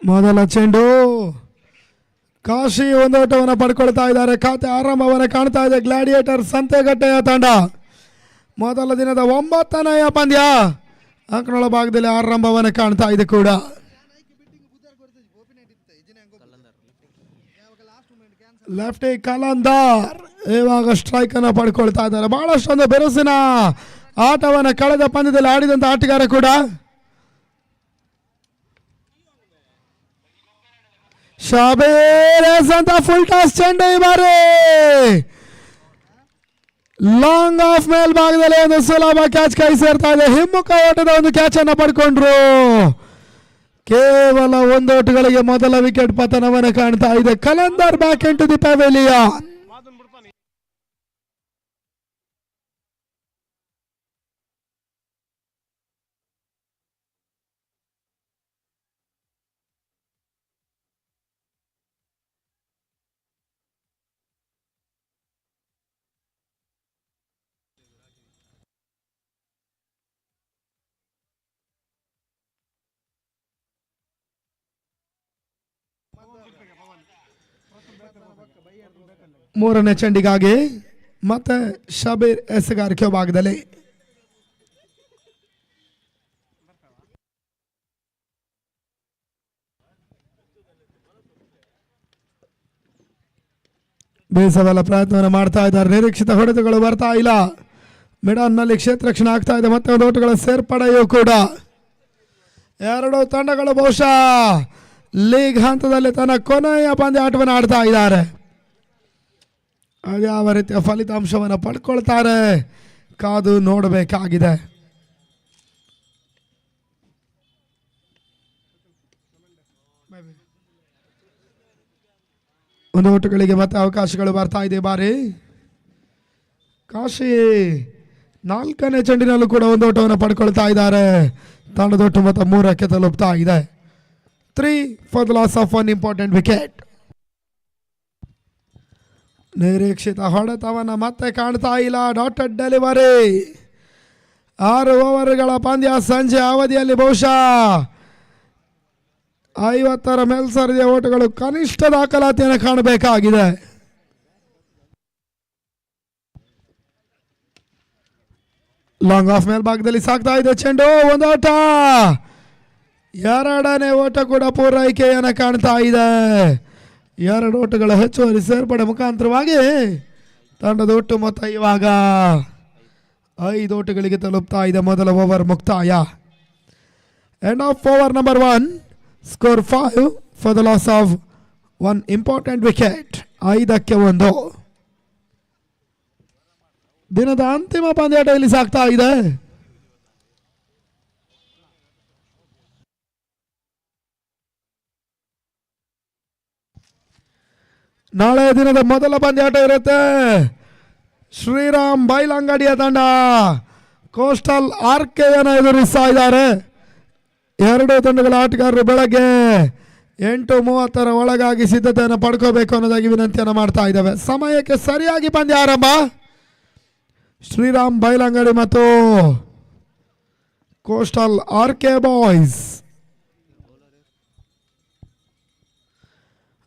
ಮೊದಲ ಚೆಂಡು ಕಾಶಿ ಒಂದೋಟವನ್ನು ಪಡ್ಕೊಳ್ತಾ ಇದ್ದಾರೆ. ಖಾತೆ ಆರಂಭವನ್ನು ಕಾಣ್ತಾ ಇದೆ ಗ್ಲಾಡಿಯೇಟರ್ ಸಂತೆಗಟ್ಟೆಯ ತಂಡ. ಮೊದಲ ದಿನದ 9ನೇ ಪಂದ್ಯ ಅಂಕಣಗಳ ಭಾಗದಲ್ಲಿ ಆರಂಭವನ್ನು ಕಾಣ್ತಾ ಇದೆ ಕೂಡ. ಲೆಫ್ಟಿ ಕಲಂದರ್ ಇವಾಗ ಸ್ಟ್ರೈಕ್ ಅನ್ನು ಪಡ್ಕೊಳ್ತಾ ಇದ್ದಾರೆ. ಬಹಳಷ್ಟೊಂದು ಬೆರಸಿನ ಆಟವನ್ನು ಕಳೆದ ಪಂದ್ಯದಲ್ಲಿ ಆಡಿದಂತ ಆಟಗಾರ ಕೂಡ. ಶಾಬೇರ್ ಅಂತ ಫುಲ್ ಟಾಸ್ ಚೆಂಡು ಈ ಬಾರಿ ಲಾಂಗ್ ಆಫ್ ಮೇಲ್ಭಾಗದಲ್ಲಿ ಒಂದು ಸುಲಭ ಕ್ಯಾಚ್ ಕೈ ಸೇರ್ತಾ ಇದೆ. ಹಿಮ್ಮುಖ ಓಟದ ಒಂದು ಕ್ಯಾಚ್ ಅನ್ನು ಪಡ್ಕೊಂಡ್ರು. ಕೇವಲ ಒಂದೋಟುಗಳಿಗೆ ಮೊದಲ ವಿಕೆಟ್ ಪತನವನ್ನು ಕಾಣ್ತಾ ಇದೆ. Kalandar back in to the pavilion. ಮೂರನೇ ಚೆಂಡಿಗಾಗಿ ಮತ್ತೆ ಶಬೀರ್ ಎಸೆಗಾರಿಕೆ ಭಾಗದಲ್ಲಿ ಬೇಸವಲ್ಲ ಪ್ರಯತ್ನವನ್ನು ಮಾಡ್ತಾ ಇದ್ದಾರೆ. ನಿರೀಕ್ಷಿತ ಹೊಡೆತಗಳು ಬರ್ತಾ ಇಲ್ಲ. ಮಿಡನ್ ನಲ್ಲಿ ಕ್ಷೇತ್ರ ರಕ್ಷಣೆ ಆಗ್ತಾ ಇದೆ. ಮತ್ತೆ ಒಂದು ಓಟಗಳ ಸೇರ್ಪಡೆಯೂ ಕೂಡ. ಎರಡು ತಂಡಗಳು ಬಹುಶಃ ಲೀಗ್ ಹಂತದಲ್ಲಿ ತನ್ನ ಕೊನೆಯ ಪಂದ್ಯ ಆಟವನ್ನು ಆಡ್ತಾ ಇದ್ದಾರೆ. ಯಾವ ರೀತಿಯ ಫಲಿತಾಂಶವನ್ನು ಪಡ್ಕೊಳ್ತಾರೆ ಕಾದು ನೋಡಬೇಕಾಗಿದೆ. ಒಂದು ಓಟಗಳಿಗೆ ಮತ್ತೆ ಅವಕಾಶಗಳು ಬರ್ತಾ ಇದೆ ಬಾರಿ. ಕಾಶಿ 4ನೇ ಚೆಂಡಿನಲ್ಲೂ ಕೂಡ ಒಂದು ಓಟವನ್ನು ಪಡ್ಕೊಳ್ತಾ ಇದ್ದಾರೆ. ತಂಡದೊಟ್ಟು ಮೊತ್ತ 3ಕ್ಕೆ ತಲುಪ್ತಾ ಇದೆ. 3 for the loss of 1 important wicket. ನಿರೀಕ್ಷಿತ ಹೊಡೆತವನ್ನು ಮತ್ತೆ ಕಾಣ್ತಾ ಇಲ್ಲ. Dotted delivery. 6 ಓವರ್ಗಳ ಪಂದ್ಯ ಸಂಜೆ ಅವಧಿಯಲ್ಲಿ ಬಹುಶಃ 50ರ ಮೇಲ್ಸರಿದ ಓಟಗಳು ಕನಿಷ್ಠ ದಾಖಲಾತಿಯನ್ನು ಕಾಣಬೇಕಾಗಿದೆ. ಲಾಂಗ್ ಆಫ್ ಮೇಲ್ಭಾಗದಲ್ಲಿ ಸಾಗ್ತಾ ಇದೆ ಚೆಂಡು. ಒಂದು ಓಟ. 2ನೇ ಓಟ ಕೂಡ ಪೂರೈಕೆಯನ್ನು ಕಾಣ್ತಾ ಇದೆ. 2 ಓಟಗಳ ಹೆಚ್ಚುವರಿ ಸೇರ್ಪಡೆ ಮುಖಾಂತರವಾಗಿ ತಂಡದ ಒಟ್ಟು ಮೊತ್ತ ಇವಾಗ 5 ಓಟಗಳಿಗೆ ತಲುಪ್ತಾ ಇದೆ. ಮೊದಲ ಓವರ್ ಮುಕ್ತಾಯ. End of over number 1. Score 5 for the loss of 1 important wicket. 5ಕ್ಕೆ 1. ದಿನದ ಅಂತಿಮ ಪಂದ್ಯಾಟ ಇಲ್ಲಿ ಸಾಗ್ತಾ ಇದೆ. ನಾಳೆ ದಿನದ ಮೊದಲ ಪಂದ್ಯಾಟ ಇರುತ್ತೆ. ಶ್ರೀರಾಮ್ ಬೈಲಂಗಡಿಯ ತಂಡ ಕೋಸ್ಟಲ್ ಆರ್ಕೆಯನ್ನು ಎದುರಿಸ್ತಾ ಇದ್ದಾರೆ. 2 ತಂಡಗಳ ಆಟಗಾರರು ಬೆಳಗ್ಗೆ 8:30 ಒಳಗಾಗಿ ಸಿದ್ಧತೆಯನ್ನು ಪಡ್ಕೋಬೇಕು ಅನ್ನೋದಾಗಿ ವಿನಂತಿಯನ್ನು ಮಾಡ್ತಾ ಇದ್ದಾವೆ. ಸಮಯಕ್ಕೆ ಸರಿಯಾಗಿ ಪಂದ್ಯ ಆರಂಭ. ಶ್ರೀರಾಮ್ ಬೈಲಂಗಡಿ ಮತ್ತು ಕೋಸ್ಟಲ್ ಆರ್ಕೆ ಬಾಯ್ಸ್.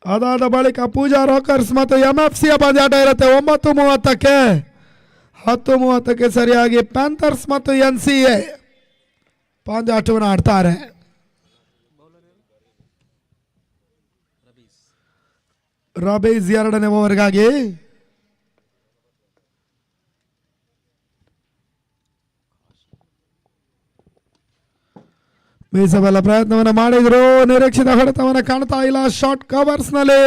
ಅದಾದ ಬಳಿಕ ಪೂಜಾ ರಾಕರ್ಸ್ ಮತ್ತು MFCಯ ಪಂದ್ಯಾಟ ಇರುತ್ತೆ 9:30ಕ್ಕೆ. 10:30ಕ್ಕೆ ಸರಿಯಾಗಿ ಪ್ಯಾಂಥರ್ಸ್ ಮತ್ತು NCA ಪಂದ್ಯಾಟವನ್ನು ಆಡ್ತಾರೆ. ರಬೀಸ್ 2ನೇ ಓವರ್ಗಾಗಿ ಮೀಸಬಲ್ಲ ಪ್ರಯತ್ನವನ್ನು ಮಾಡಿದ್ರು. ನಿರೀಕ್ಷಿತ ಹೊಡೆತವನ್ನು ಕಾಣ್ತಾ ಇಲ್ಲ. ಶಾರ್ಟ್ ಕವರ್ಸ್ ನಲ್ಲಿ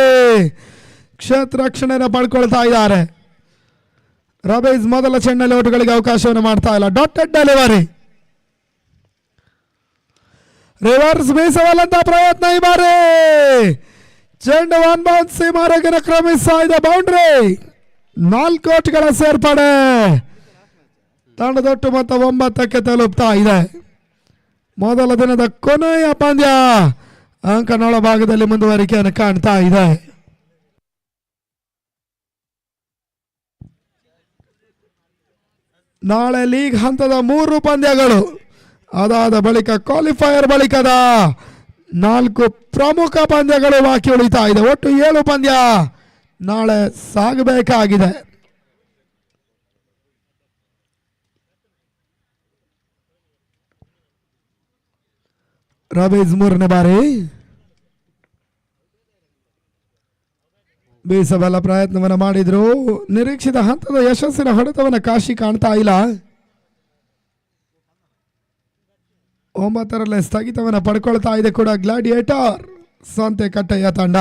ಕ್ಷೇತ್ರ ರಕ್ಷಣೆಯನ್ನು ಪಡ್ಕೊಳ್ತಾ ಇದ್ದಾರೆ. ರಬೀಸ್ ಮೊದಲ ಚೆಂಡಲ್ಲಿ ಓಟಗಳಿಗೆ ಅವಕಾಶವನ್ನು ಮಾಡ್ತಾ ಇಲ್ಲ. Dotted delivery. ರಿವರ್ಸ್ ಮೀಸಬಲ್ಲಂತ ಪ್ರಯತ್ನ ಈ ಬಾರಿ. ಚೆಂಡು 1 ಬೌನ್ಸ್ ಸೀಮಾರೆಗೆ ಕ್ರಮಿಸ್ತಾ ಇದೆ. ಬೌಂಡ್ರಿ. 4 ಓಟಗಳ ಸೇರ್ಪಡೆ. ತಂಡದೊಟ್ಟು ಮೊತ್ತ 9ಕ್ಕೆ ತಲುಪ್ತಾ ಇದೆ. ಮೊದಲ ದಿನದ ಕೊನೆಯ ಪಂದ್ಯ ಅಂಕಣಗಳ ಭಾಗದಲ್ಲಿ ಮುಂದುವರಿಕೆಯನ್ನು ಕಾಣ್ತಾ ಇದೆ. ನಾಳೆ ಲೀಗ್ ಹಂತದ 3 ಪಂದ್ಯಗಳು. ಅದಾದ ಬಳಿಕ ಕ್ವಾಲಿಫೈಯರ್ ಬಳಿಕದ 4 ಪ್ರಮುಖ ಪಂದ್ಯಗಳು ಬಾಕಿ ಉಳಿತಾ ಇದೆ. ಒಟ್ಟು 7 ಪಂದ್ಯ ನಾಳೆ ಸಾಗಬೇಕಾಗಿದೆ. ರಬೀಜ್ 3ನೇ ಬಾರಿ ಬೀಸಬಲ್ಲ ಪ್ರಯತ್ನವನ್ನು ಮಾಡಿದ್ರು. ನಿರೀಕ್ಷಿತ ಹಂತದ ಯಶಸ್ಸಿನ ಹೊಡೆತವನ್ನು ಕಾಶಿ ಕಾಣ್ತಾ ಇಲ್ಲ. 9ರಲ್ಲಿ ಸ್ಥಗಿತವನ್ನು ಪಡ್ಕೊಳ್ತಾ ಇದೆ ಕೂಡ ಗ್ಲಾಡಿಯೇಟರ್ ಸಂತೆಕಟ್ಟೆಯ ತಂಡ.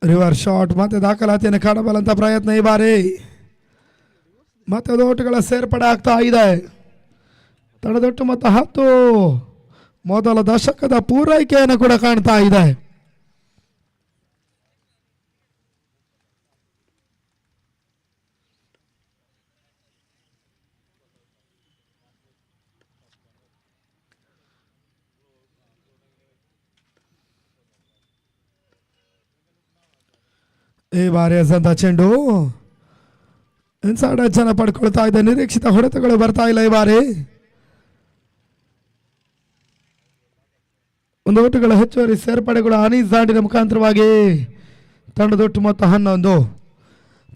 ರಿವರ್ಸ್ ಶಾಟ್ ಮತ್ತೆ ದಾಖಲಾತಿಯನ್ನು ಕಾಣಬಲ್ಲಂತ ಪ್ರಯತ್ನ ಈ ಬಾರಿ. ಮತ್ತೆ ಓಟುಗಳ ಸೇರ್ಪಡೆ ಆಗ್ತಾ ಇದೆ. ತಡೆದೊಟ್ಟು ಮತ್ತು 10 ಮೊದಲ ದಶಕದ ಪೂರೈಕೆಯನ್ನು ಕೂಡ ಕಾಣ್ತಾ ಇದೆ. ಈ ಬಾರಿ ಎಸೆದಂತ ಚೆಂಡು ಇನ್ಸೈಡ್ ಜನ ಪಡ್ಕೊಳ್ತಾ ಇದೆ. ನಿರೀಕ್ಷಿತ ಹೊಡೆತಗಳು ಬರ್ತಾ ಇಲ್ಲ ಈ ಬಾರಿ. ಒಂದು ಓಟುಗಳ ಹೆಚ್ಚುವರಿ ಸೇರ್ಪಡೆಗಳು ಅನೀಸ್ ದಾಂಡಿನ ಮುಖಾಂತರವಾಗಿ ತಂಡದೊಟ್ಟು ಮೊತ್ತ 11.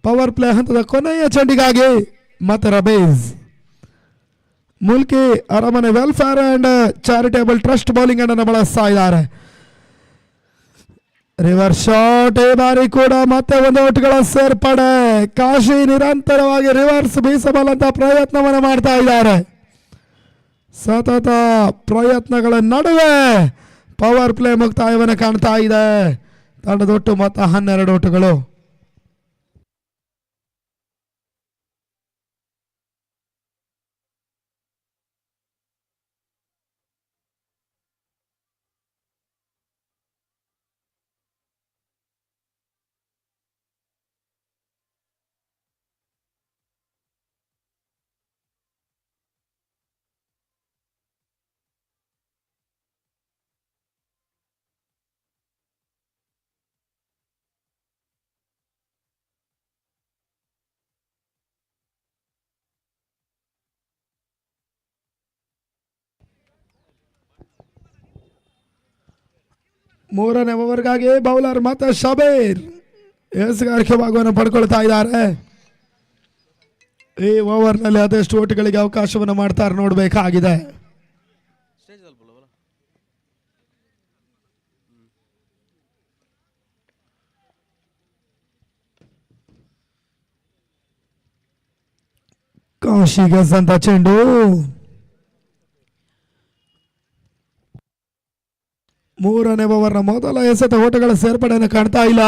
ಪವರ್ ಪ್ಲೇ ಹಂತದ ಕೊನೆಯ ಚೆಂಡಿಗಾಗಿ ಮತ್ತೆ ರಬೀಜ್ ಮುಲ್ಕಿ ಅರಮನೆ welfare and charitable trust bowling ಅನ್ನು ಬಳಸ್ತಾ ಇದ್ದಾರೆ. ರಿವರ್ಸ್ ಶಾಟ್ ಈ ಬಾರಿ ಕೂಡ ಮತ್ತೆ ಒಂದು ಓಟುಗಳ ಸೇರ್ಪಡೆ. ಕಾಶಿ ನಿರಂತರವಾಗಿ ರಿವರ್ಸ್ ಬೀಸಬಲ್ಲಂತ ಪ್ರಯತ್ನವನ್ನು ಮಾಡ್ತಾ ಇದ್ದಾರೆ. ಸತತ ಪ್ರಯತ್ನಗಳ ನಡುವೆ ಪವರ್ ಪ್ಲೇ ಮುಕ್ತಾಯವನ್ನು ಕಾಣ್ತಾ ಇದೆ. ತಂಡದೊಟ್ಟು ಮೊತ್ತ 12 ಓಟುಗಳು. ಮೂರನೇ ಓವರ್ಗಾಗಿ ಬೌಲರ್ ಮತ್ತೆ ಶಬೀರ್ ಎಸೆಗಾರಿಕೆ ಭಾಗವನ್ನು ಪಡ್ಕೊಳ್ತಾ ಇದ್ದಾರೆ. ಈ ಓವರ್ನಲ್ಲಿ ಅದೆಷ್ಟು ಓಟುಗಳಿಗೆ ಅವಕಾಶವನ್ನು ಮಾಡ್ತಾರೆ ನೋಡಬೇಕಾಗಿದೆ. ಕಾಶಿಗೆ ಸಂತ ಚೆಂಡು ಮೂರನೇ ಓವರ್ನ ಮೊದಲ ಎಸೆತ ಓಟಗಳ ಸೇರ್ಪಡೆಯನ್ನು ಕಾಣ್ತಾ ಇಲ್ಲ.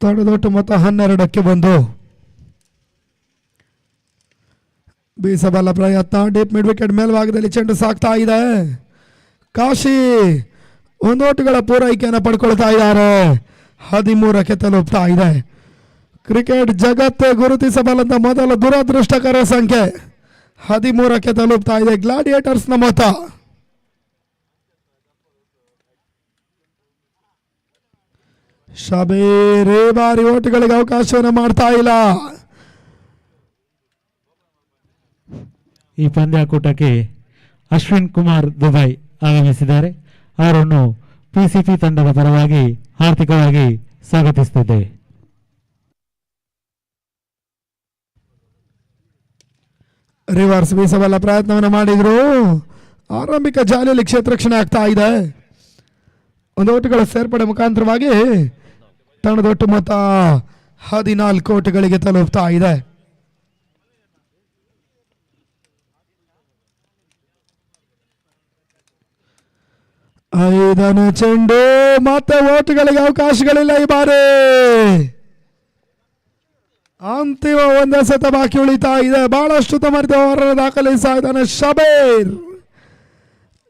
ತಂಡದೊಟ್ಟು ಮೊತ್ತ 12ಕ್ಕೆ ಬಂದು ಬೀಸಬಲ್ಲ ಪ್ರಯತ್ನ. ಡೀಪ್ ಮಿಡ್ ವಿಕೆಟ್ ಮೇಲ್ಭಾಗದಲ್ಲಿ ಚೆಂಡು ಸಾಕ್ತಾ ಇದೆ. ಕಾಶಿ ಒಂದು ಓಟುಗಳ ಪೂರೈಕೆಯನ್ನು ಪಡ್ಕೊಳ್ತಾ ಇದ್ದಾರೆ. 13ಕ್ಕೆ ತಲುಪ್ತಾ ಇದೆ. ಕ್ರಿಕೆಟ್ ಜಗತ್ತೇ ಗುರುತಿಸಬಲ್ಲಂತ ಮೊದಲ ದುರದೃಷ್ಟಕರ ಸಂಖ್ಯೆ 13ಕ್ಕೆ ತಲುಪ್ತಾ ಇದೆ. ಗ್ಲಾಡಿಯೇಟರ್ಸ್ನ ಮೊತ್ತ ಶಬೀರ್ ಈ ಬಾರಿ ಓಟುಗಳಿಗೆ ಅವಕಾಶವನ್ನು ಮಾಡ್ತಾ ಇಲ್ಲ. ಈ ಪಂದ್ಯಾಕೂಟಕ್ಕೆ ಅಶ್ವಿನ್ ಕುಮಾರ್ ದುಬೈ ಆಗಮಿಸಿದ್ದಾರೆ. ಅವರನ್ನು ಪಿಸಿಪಿ ತಂಡದ ಪರವಾಗಿ ಆರ್ಥಿಕವಾಗಿ ಸ್ವಾಗತಿಸುತ್ತಿದ್ದೇವೆ. ರಿವರ್ಸ್ ಬೀಸಬಲ್ಲ ಪ್ರಯತ್ನವನ್ನು ಮಾಡಿದ್ರು. ಆರಂಭಿಕ ಜಾಲಿಯಲ್ಲಿ ಕ್ಷೇತ್ರಕ್ಷಣೆ ಆಗ್ತಾ ಇದೆ. ಒಂದು ಓಟುಗಳ ಸೇರ್ಪಡೆ ಮುಖಾಂತರವಾಗಿ ತಂಡದೊಟ್ಟು ಮೊತ್ತ 14 ಓಟುಗಳಿಗೆ ತಲುಪ್ತಾ ಇದೆ. ಐದನೇ ಚೆಂಡು ಮತ್ತೆ ಓಟುಗಳಿಗೆ ಅವಕಾಶಗಳಿಲ್ಲ ಈ ಬಾರಿ. ಅಂತಿಮ ಒಂದೆಸೆತ ಬಾಕಿ ಉಳಿತಾ ಇದೆ. ಬಹಳಷ್ಟು ತಮರಿದ ಓವರ್ ದಾಖಲಿಸ್ತಾ ಇದ್ದಾನೆ ಶಬೀರ್.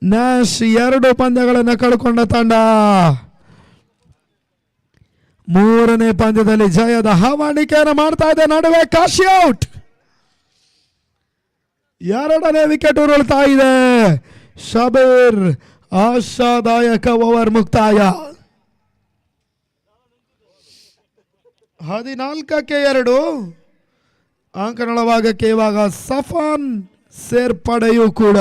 ನ್ಯಾಶ್ 2 ಪಂದ್ಯಗಳನ್ನು ಕಳ್ಕೊಂಡ ತಂಡ ಮೂರನೇ ಪಂದ್ಯದಲ್ಲಿ ಜಯದ ಹವಾಣಿಕೆಯನ್ನು ಮಾಡ್ತಾ ಇದೆ. ನಡುವೆ ಕಾಶಿ ಔಟ್. 2ನೇ ವಿಕೆಟ್ ಉರುಳ್ತಾ ಇದೆ. ಶಬೀರ್ ಆಶಾದಾಯಕ ಓವರ್ ಮುಕ್ತಾಯ. 14-2 ಅಂಕನೊಳಭಾಗಕ್ಕೆ ಇವಾಗ ಸಫಾನ್ ಸೇರ್ಪಡೆಯೂ ಕೂಡ.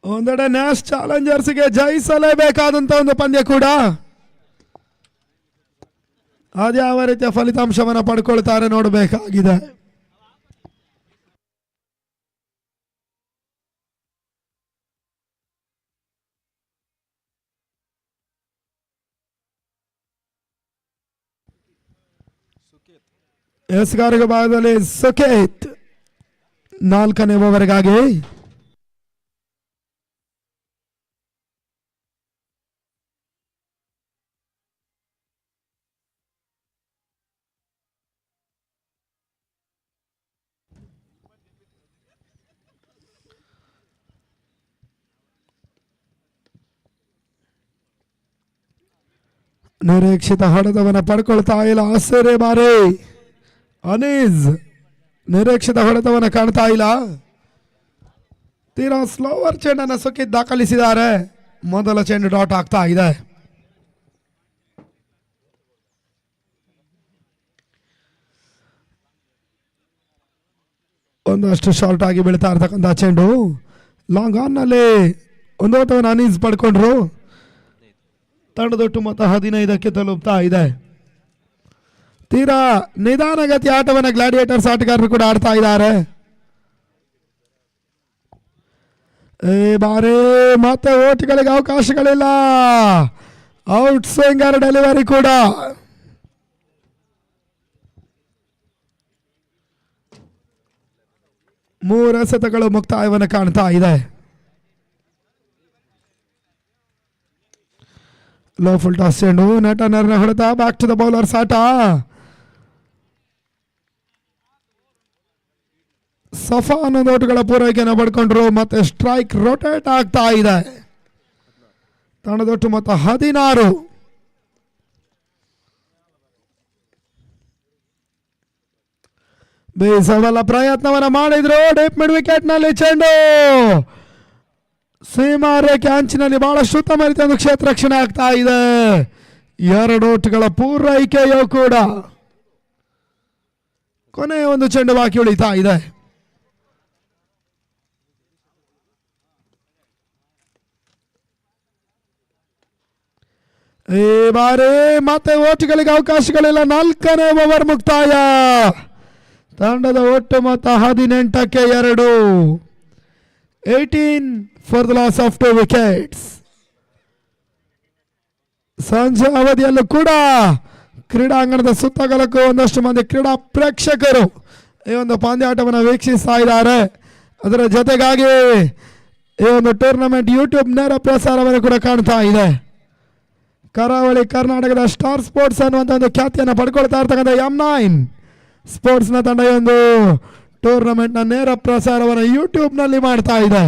ಒಂದೆಡೆ ನ್ಯಾಷ್ ಚಾಲೆಂಜರ್ಸ್ಗೆ ಜಯಿಸಲೇಬೇಕಾದಂತ ಒಂದು ಪಂದ್ಯ ಕೂಡ. ಅದ್ಯಾವ ರೀತಿಯ ಫಲಿತಾಂಶವನ್ನು ಪಡ್ಕೊಳ್ತಾರೆ ನೋಡಬೇಕಾಗಿದೆ. ಎಸ್ಗಾರಿಗ ಭಾಗದಲ್ಲಿ ಸುಕೇತ್ 4ನೇ ಓವರ್ಗಾಗಿ. ನಿರೀಕ್ಷಿತ ಹೊಡೆತವನ್ನು ಪಡ್ಕೊಳ್ತಾ ಇಲ್ಲ ಆಸರೆ ಬಾರಿ. ಅನೀಸ್ ನಿರೀಕ್ಷಿತ ಹೊಡೆತವನ್ನು ಕಾಣ್ತಾ ಇಲ್ಲ. ತೀರಾ ಸ್ಲೋವರ್ ಚೆಂಡನ್ನು ಸುಖಿ ದಾಖಲಿಸಿದ್ದಾರೆ. ಮೊದಲ ಚೆಂಡು ಡಾಟ್ ಆಗ್ತಾ ಇದೆ. ಒಂದಷ್ಟು ಶಾರ್ಟ್ ಆಗಿ ಬೀಳ್ತಾ ಇರ್ತಕ್ಕಂಥ ಚೆಂಡು ಲಾಂಗ್ ಆನ್ ನಲ್ಲಿ ಒಂದು ಓಟವನ್ನು ಅನೀಸ್ ಪಡ್ಕೊಂಡ್ರು. ತಂಡದೊಟ್ಟು ಮೊತ್ತ 15ಕ್ಕೆ ತಲುಪ್ತಾ ಇದೆ. ತೀರಾ ನಿಧಾನಗತಿ ಆಟವನ್ನು ಗ್ಲಾಡಿಯೇಟರ್ಸ್ ಆಟಗಾರರು ಕೂಡ ಆಡ್ತಾ ಇದ್ದಾರೆ. ಈ ಬಾರಿ ಮತ್ತೆ ಓಟ್ಗಳಿಗೆ ಅವಕಾಶಗಳಿಲ್ಲ. ಔಟ್ ಸ್ವಿಂಗರ್ ಡೆಲಿವರಿ ಕೂಡ. ಮೂರು ಎಸೆತಗಳು ಮುಕ್ತಾಯವನ್ನು ಕಾಣ್ತಾ ಇದೆ. ಲೋ ಫುಲ್ ಟಾಸ್ ಚೆಂಡು ನೆಟನರ್ನ ಹೊಡೆತ. ಬ್ಯಾಕ್ ಟು ದ ಬೌಲರ್ಸ್ ಆಟ. ಸಫಾನ್ ಓಟುಗಳ ಪೂರೈಕೆಯನ್ನು ಪಡ್ಕೊಂಡ್ರು. ಮತ್ತೆ ಸ್ಟ್ರೈಕ್ ರೊಟೇಟ್ ಆಗ್ತಾ ಇದೆ. ತಂಡದೊಟ್ಟು ಮೊತ್ತ 16. ಬೇಸವಲ್ಲ ಪ್ರಯತ್ನವನ್ನ ಮಾಡಿದ್ರು. ಡೀಪ್ ಮಿಡ್ ವಿಕೆಟ್ ನಲ್ಲಿ ಚೆಂಡು ಸೀಮಾ ರೇಖೆ ಅಂಚಿನಲ್ಲಿ ಬಹಳಷ್ಟು ಉತ್ತಮ ರೀತಿಯ ಒಂದು ಕ್ಷೇತ್ರ ರಕ್ಷಣೆ ಆಗ್ತಾ ಇದೆ. 2 ಓಟುಗಳ ಪೂರೈಕೆಯೂ ಕೂಡ. ಕೊನೆಯ ಒಂದು ಚೆಂಡು ಬಾಕಿ ಉಳಿತಾ ಇದೆ. ಈ ಬಾರಿ ಮತ್ತೆ ಓಟುಗಳಿಗೆ ಅವಕಾಶಗಳಿಲ್ಲ. 4ನೇ ಓವರ್ ಮುಕ್ತಾಯ. ತಂಡದ ಒಟ್ಟು ಮೊತ್ತ 18ಕ್ಕೆ 2. 18 for the loss of 2 wickets. ಸಂಜೆ ಅವಧಿಯಲ್ಲೂ ಕೂಡ ಕ್ರೀಡಾಂಗಣದ ಸುತ್ತಗಲಕ್ಕೂ ಒಂದಷ್ಟು ಮಂದಿ ಕ್ರೀಡಾ ಪ್ರೇಕ್ಷಕರು ಈ ಒಂದು ಪಂದ್ಯಾಟವನ್ನು ವೀಕ್ಷಿಸ್ತಾ ಇದ್ದಾರೆ. ಅದರ ಜೊತೆಗಾಗಿ ಈ ಒಂದು ಟೂರ್ನಮೆಂಟ್ ಯೂಟ್ಯೂಬ್ ನೇರ ಪ್ರಸಾರವನ್ನು ಕೂಡ ಕಾಣ್ತಾ ಇದೆ. ಕರಾವಳಿ ಕರ್ನಾಟಕದ ಸ್ಟಾರ್ ಸ್ಪೋರ್ಟ್ಸ್ ಅನ್ನುವಂಥ ಒಂದು ಖ್ಯಾತಿಯನ್ನು ಪಡ್ಕೊಳ್ತಾ ಇರ್ತಕ್ಕಂಥ M9 ಸ್ಪೋರ್ಟ್ಸ್ನ ತಂಡ ಈ ಒಂದು ಟೂರ್ನಮೆಂಟ್ನ ನೇರ ಪ್ರಸಾರವನ್ನು ಯೂಟ್ಯೂಬ್ನಲ್ಲಿ ಮಾಡ್ತಾ ಇದೆ.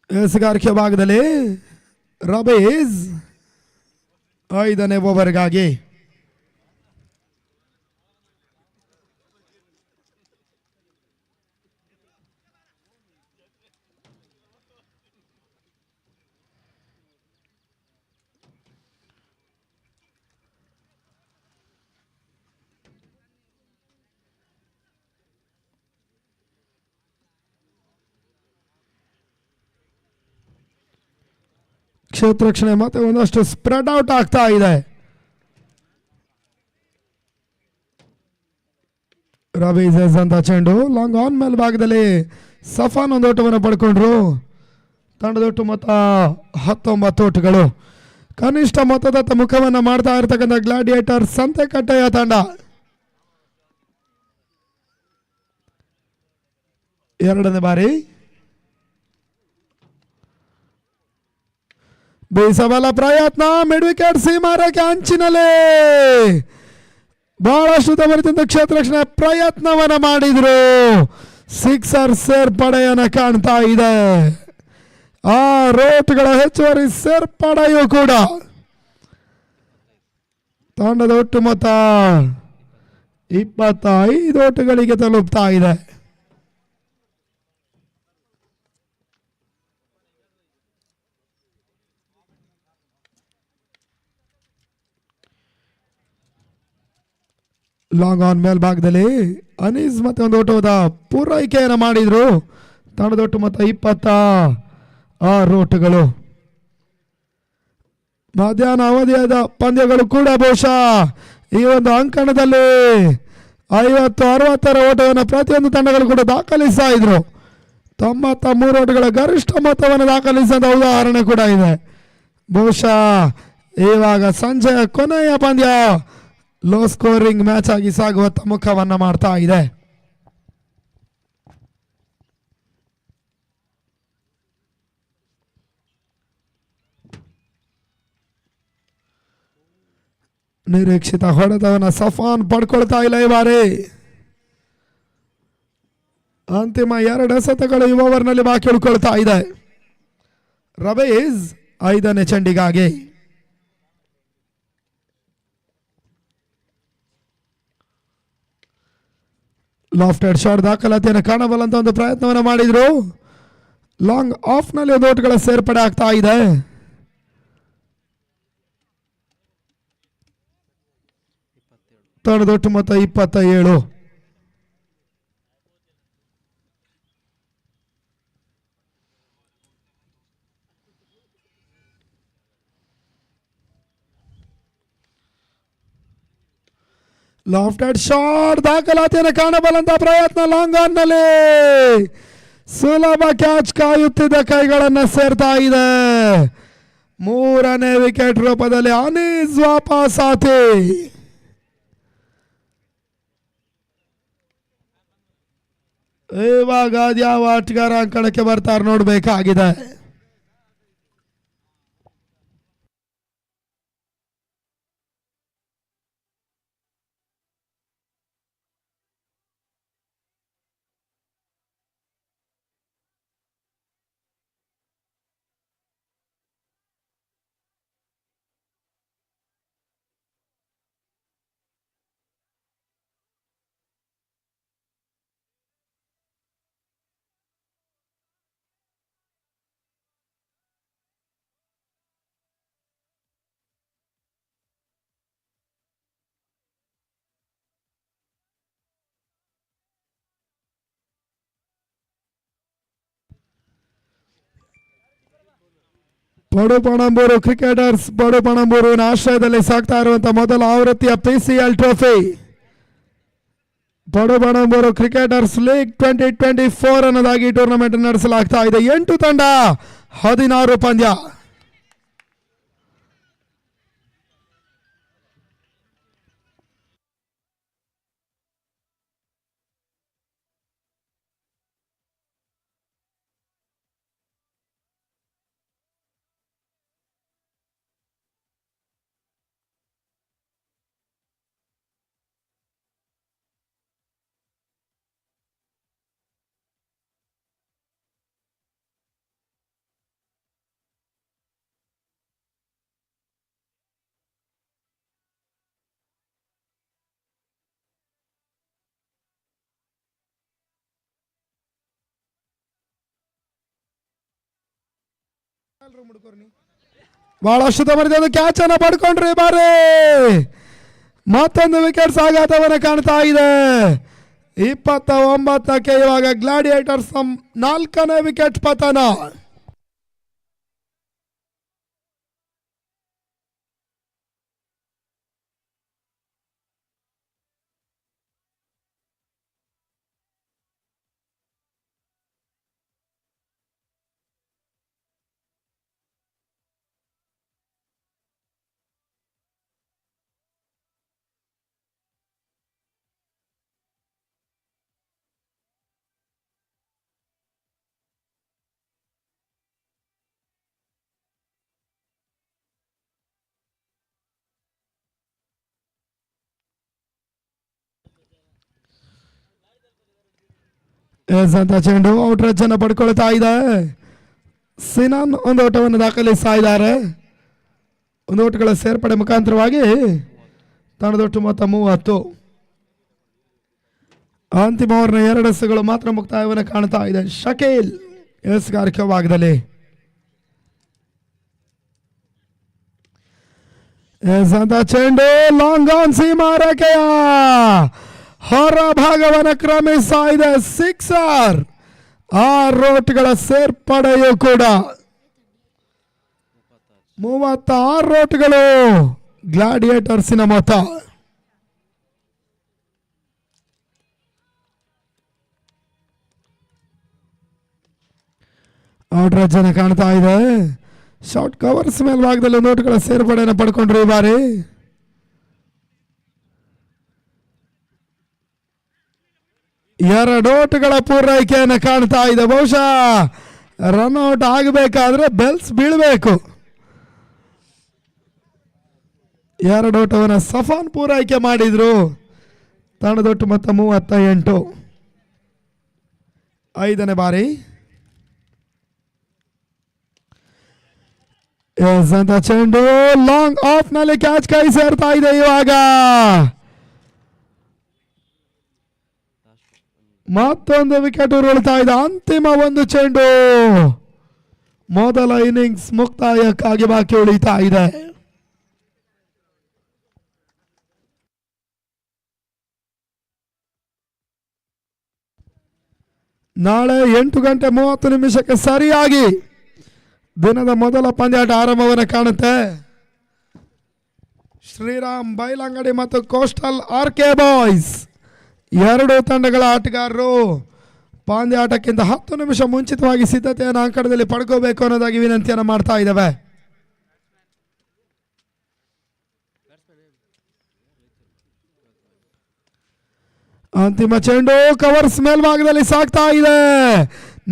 ಎಸೆಗಾರಿಕೆ ಭಾಗದಲ್ಲಿ ರಬೀಸ್ 5ನೇ ಓವರ್ಗಾಗಿ. ಕ್ಷೇತ್ರ ರಕ್ಷಣೆ ಮತ್ತೆ ಒಂದಷ್ಟು ಸ್ಪ್ರೆಡ್ ಔಟ್ ಆಗ್ತಾ ಇದೆ. ರಬೀಸ್ ಅಂತ ಚೆಂಡು ಲಾಂಗ್ ಆನ್ ಮೇಲ್ ಭಾಗದಲ್ಲಿ ಸಫಾನ್ ಒಂದು ಓಟವನ್ನು ಪಡ್ಕೊಂಡ್ರು. ತಂಡದೊಟ್ಟು ಮೊತ್ತ 19 ಓಟುಗಳು. ಕನಿಷ್ಠ ಮೊತ್ತದತ್ತ ಮುಖವನ್ನು ಮಾಡ್ತಾ ಇರತಕ್ಕಂಥ ಗ್ಲಾಡಿಯೇಟರ್ ಸಂತೆಕಟ್ಟೆಯ ತಂಡ 2ನೇ ಬಾರಿ ಬೀಸಬಲ ಪ್ರಯತ್ನ, ಮಿಡ್ ವಿಕೆಟ್ ಸೀಮಾರೇಖೆ ಅಂಚಿನಲ್ಲಿ ಬಹಳಷ್ಟು ತವರಿದಿಂದ ಕ್ಷೇತ್ರ ರಕ್ಷಣೆ ಪ್ರಯತ್ನವನ್ನ ಮಾಡಿದ್ರು. ಸಿಕ್ಸರ್ ಸೇರ್ಪಡೆಯನ್ನ ಕಾಣ್ತಾ ಇದೆ. ಆ ರೋಟ್ಗಳ ಹೆಚ್ಚುವರಿ ಸೇರ್ಪಡೆಯೂ ಕೂಡ ತಂಡದ ಒಟ್ಟು ಮೊತ್ತ 25 ಓಟುಗಳಿಗೆ ತಲುಪ್ತಾ ಇದೆ. ಲಾಂಗ್ ಆನ್ ಮೇಲ್ಭಾಗದಲ್ಲಿ ಅನೀಸ್ ಮತ್ತೆ ಒಂದು ಓಟದ ಪೂರೈಕೆಯನ್ನು ಮಾಡಿದ್ರು. ತಂಡದ ಒಟ್ಟು ಮೊತ್ತ 26 ಓಟುಗಳು. ಮಧ್ಯಾಹ್ನ ಅವಧಿಯಾದ ಪಂದ್ಯಗಳು ಕೂಡ ಬಹುಶಃ ಈ ಒಂದು ಅಂಕಣದಲ್ಲಿ 50-60 ಓಟವನ್ನು ಪ್ರತಿಯೊಂದು ತಂಡಗಳು ಕೂಡ ದಾಖಲಿಸ್ತಾ ಇದ್ರು. 93 ಓಟಗಳ ಗರಿಷ್ಠ ಮೊತ್ತವನ್ನು ದಾಖಲಿಸಿದ ಉದಾಹರಣೆ ಕೂಡ ಇದೆ. ಬಹುಶಃ ಇವಾಗ ಸಂಜೆಯ ಕೊನೆಯ ಪಂದ್ಯ ಲೋ ಸ್ಕೋರಿಂಗ್ ಮ್ಯಾಚ್ ಆಗಿ ಸಾಗುವ ಮುಖವನ್ನ ಮಾಡ್ತಾ ಇದೆ. ನಿರೀಕ್ಷಿತ ಹೊಡೆತವನ್ನ ಸಫಾನ್ ಪಡ್ಕೊಳ್ತಾ ಇಲ್ಲ ಈ ಬಾರಿ. ಅಂತಿಮ 2 ಎಸೆತಗಳು ಈ ಓವರ್ನಲ್ಲಿ ಬಾಕಿ ಉಳ್ಕೊಳ್ತಾ ಇದೆ. ರವೀಸ್ 5ನೇ ಚೆಂಡಿಗಾಗಿ. ಲಾಫ್ಟೆಡ್ ಶಾಟ್ ದಾಖಲಾತಿಯನ್ನು ಕಾಣಬಲ್ಲಂತ ಒಂದು ಪ್ರಯತ್ನವನ್ನು ಮಾಡಿದ್ರು. ಲಾಂಗ್ ಆಫ್ ನಲ್ಲಿ ಒಂದು ಓಟ್ಗಳ ಸೇರ್ಪಡೆ ಆಗ್ತಾ ಇದೆ. ತಂಡದ ಒಟ್ಟು ಮೊತ್ತ 27. ಲಾಫ್ಟೆಡ್ ಶಾಟ್ ದಾಖಲಾತಿಯನ್ನು ಕಾಣಬಲ್ಲಂತ ಪ್ರಯತ್ನ. ಲಾಂಗ್ ಆನ್ ನಲ್ಲಿ ಸುಲಭ ಕ್ಯಾಚ್ ಕಾಯುತ್ತಿದ್ದ ಕೈಗಳನ್ನು ಸೇರ್ತಾ ಇದೆ. 3ನೇ ವಿಕೆಟ್ ರೂಪದಲ್ಲಿ ಅನೀಸ್ ವಾಪಸಾತಿ. ಇವಾಗ ಅದ್ಯಾವ ಆಟಗಾರ ಅಂಕಣಕ್ಕೆ ಬರ್ತಾರೆ ನೋಡ್ಬೇಕಾಗಿದೆ. ಪಡುಪಣಂಬೂರು ಕ್ರಿಕೆಟರ್ಸ್ ಪಡುಪಣಂಬೂರಿನ ಆಶ್ರಯದಲ್ಲಿ ಸಾಗ್ತಾ ಇರುವಂತಹ ಮೊದಲ ಆವೃತ್ತಿಯ PCL trophy Padupanambur cricketers league 2024 ಅನ್ನೋದಾಗಿ ಟೂರ್ನಮೆಂಟ್ ನಡೆಸಲಾಗ್ತಾ ಇದೆ. 8 ತಂಡ 16 ಪಂದ್ಯ. ಬಹಳಷ್ಟು ತಮರಿದ ಕ್ಯಾಚ್ ಅನ್ನು ಪಡ್ಕೊಂಡ್ರಿ ಬಾರಿ. ಮತ್ತೊಂದು ವಿಕೆಟ್ ಸಾಗಾಟವನ್ನು ಕಾಣ್ತಾ ಇದೆ. 29ಕ್ಕೆ ಇವಾಗ ಗ್ಲಾಡಿಯೇಟರ್ಸ್ 4ನೇ ವಿಕೆಟ್ ಪತನ. ಎಸ್ ಅಂತ ಚೆಂಡು ಔಟ್ ರನ್ ಪಡ್ಕೊಳ್ತಾ ಇದೆ. ಸಿನಾನ್ ಒಂದು ಓಟವನ್ನು ದಾಖಲಿಸ್ತಾ ಇದ್ದಾರೆ. ಒಂದು ಓಟಗಳ ಸೇರ್ಪಡೆ ಮುಖಾಂತರವಾಗಿ ತಂಡದೊಟ್ಟು ಮೊತ್ತ 30. ಅಂತಿಮ ಓವರ್ನ 2 ಎಸೆಗಳು ಮಾತ್ರ ಮುಕ್ತಾಯವನ್ನು ಕಾಣ್ತಾ ಇದೆ. ಶಕೀಲ್ ಎಸ್ಗಾರಿಕೆ ಭಾಗದಲ್ಲಿ ಎಸ್ ಅಂತ ಚೆಂಡು ಲಾಂಗ್ ಆನ್ ಸೀಮಾ ರೇಖೆಯ ಹೊರ ಭಾಗವನ್ನು ಕ್ರಮಿಸ್ತಾ ಇದೆ. 6 6 ಸೇರ್ಪಡೆಯೂ ಕೂಡ 36 ಗ್ಲಾಡಿಯೇಟರ್ಸಿನ ಮೊತ್ತ. ಔಟ್ ರನ್ ಕಾಣ್ತಾ ಇದೆ. ಶಾರ್ಟ್ ಕವರ್ಸ್ ಮೇಲ್ಭಾಗದಲ್ಲಿ ನೋಟುಗಳ ಸೇರ್ಪಡೆಯನ್ನು ಪಡ್ಕೊಂಡ್ರು ಈ ಬಾರಿ. ಎರಡು ಓಟುಗಳ ಪೂರೈಕೆಯನ್ನು ಕಾಣ್ತಾ ಇದೆ. ಬಹುಶಃ ರನ್ಔಟ್ ಆಗಬೇಕಾದ್ರೆ ಬೆಲ್ಸ್ ಬೀಳಬೇಕು. 2 ಓಟವನ್ನು ಸಫಾನ್ ಪೂರೈಕೆ ಮಾಡಿದ್ರು. ತಂಡದೊಟ್ಟು ಮೊತ್ತ 38. 5ನೇ ಬಾರಿ ಎಸ್ ಅಂತ ಚೆಂಡು ಲಾಂಗ್ ಆಫ್ ನಲ್ಲಿ ಕ್ಯಾಚ್ ಕೈ ಸೇರ್ತಾ ಇದೆ. ಇವಾಗ ಮತ್ತೊಂದು ವಿಕೆಟ್ ಉರುಳ್ತಾ ಇದೆ. ಅಂತಿಮ ಒಂದು ಚೆಂಡು ಮೊದಲ ಇನ್ನಿಂಗ್ಸ್ ಮುಕ್ತಾಯಕ್ಕಾಗಿ ಬಾಕಿ ಉಳಿತಾ ಇದೆ. ನಾಳೆ 8:30 ಸರಿಯಾಗಿ ದಿನದ ಮೊದಲ ಪಂದ್ಯಾಟ ಆರಂಭವನ್ನು ಕಾಣುತ್ತೆ. ಶ್ರೀರಾಮ್ ಬೈಲಂಗಡಿ ಮತ್ತು ಕೋಸ್ಟಲ್ ಆರ್ಕೆ ಬಾಯ್ಸ್ 2 ತಂಡಗಳ ಆಟಗಾರರು ಪಂದ್ಯಾಟಕ್ಕಿಂತ 10 ನಿಮಿಷ ಮುಂಚಿತವಾಗಿ ಸಿದ್ಧತೆಯನ್ನು ಅಂಕಣದಲ್ಲಿ ಪಡ್ಕೋಬೇಕು ಅನ್ನೋದಾಗಿ ವಿನಂತಿಯನ್ನು ಮಾಡ್ತಾ ಇದ್ದಾವೆ. ಅಂತಿಮ ಚೆಂಡು ಕವರ್ಸ್ ಮೇಲ್ಭಾಗದಲ್ಲಿ ಸಾಕ್ತಾ ಇದೆ.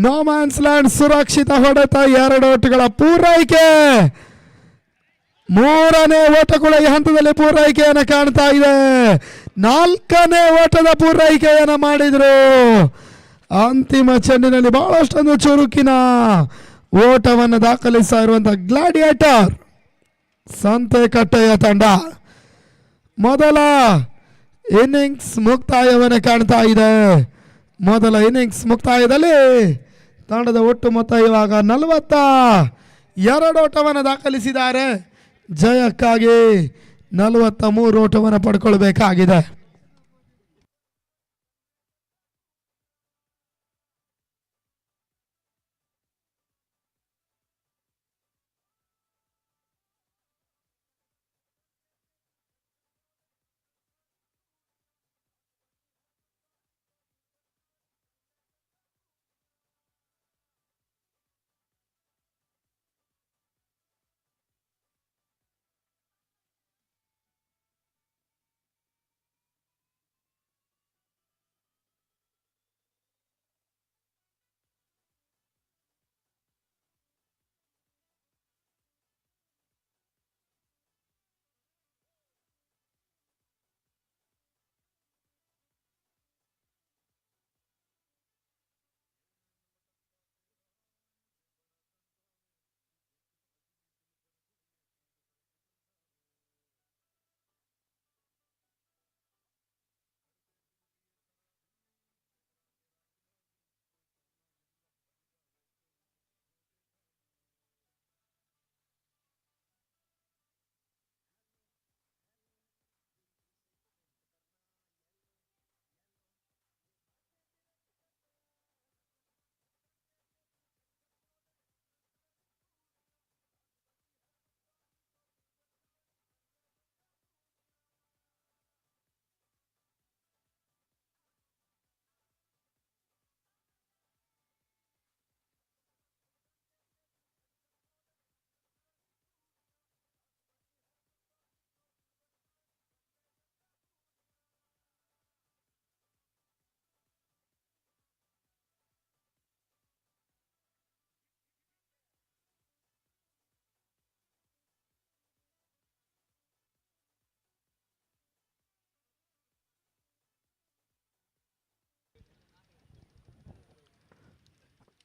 ನೋ ಮ್ಯಾನ್ಸ್ ಲ್ಯಾಂಡ್ ಸುರಕ್ಷಿತ ಹೊಡೆತ. 2 ಓಟಗಳ ಪೂರೈಕೆ. 3ನೇ ಓಟ ಕೂಡ ಈ ಹಂತದಲ್ಲಿ ಪೂರೈಕೆಯನ್ನು ಕಾಣ್ತಾ ಇದೆ. 4ನೇ ಓಟದ ಪೂರೈಕೆಯನ್ನು ಮಾಡಿದ್ರು. ಅಂತಿಮ ಚೆಂಡಿನಲ್ಲಿ ಬಹಳಷ್ಟೊಂದು ಚುರುಕಿನ ಓಟವನ್ನು ದಾಖಲಿಸ್ತಾ ಇರುವಂತಹ ಗ್ಲಾಡಿಯೇಟರ್ ಸಂತೆಕಟ್ಟೆಯ ತಂಡ ಮೊದಲ ಇನ್ನಿಂಗ್ಸ್ ಮುಕ್ತಾಯವನ್ನು ಕಾಣ್ತಾ ಇದೆ. ಮೊದಲ ಇನ್ನಿಂಗ್ಸ್ ಮುಕ್ತಾಯದಲ್ಲಿ ತಂಡದ ಒಟ್ಟು ಮೊತ್ತ ಇವಾಗ 42 ಓಟವನ್ನು ದಾಖಲಿಸಿದ್ದಾರೆ. ಜಯಕ್ಕಾಗಿ 43 ಓಟವನ್ನು ಪಡ್ಕೊಳ್ಬೇಕಾಗಿದೆ.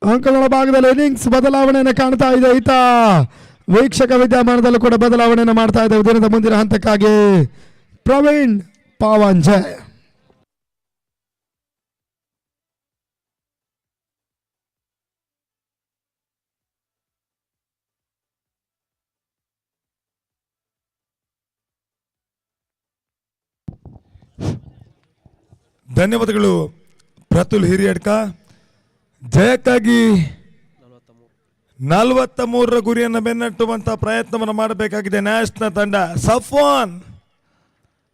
ಅಂಕಗಳ ಭಾಗದಲ್ಲಿ ಇನ್ನಿಂಗ್ಸ್ ಬದಲಾವಣೆಯನ್ನು ಕಾಣ್ತಾ ಇದೆ. ಈತ ವೀಕ್ಷಕ ವಿದ್ಯಮಾನದಲ್ಲೂ ಕೂಡ ಬದಲಾವಣೆಯನ್ನು ಮಾಡ್ತಾ ಇದೆ. ದಿನದ ಮುಂದಿನ ಹಂತಕ್ಕಾಗಿ ಪ್ರವೀಣ್ ಪಾವಂಜೆ. ಧನ್ಯವಾದಗಳು ಪ್ರತುಲ್ ಹಿರಿಯಡ್ಕ. ಜಯಕ್ಕಾಗಿ 43ರ ಗುರಿಯನ್ನು ಬೆನ್ನಟ್ಟುವಂತ ಪ್ರಯತ್ನವನ್ನು ಮಾಡಬೇಕಾಗಿದೆ ನ್ಯಾಷನಲ್ ತಂಡ. ಸಫ್ವಾನ್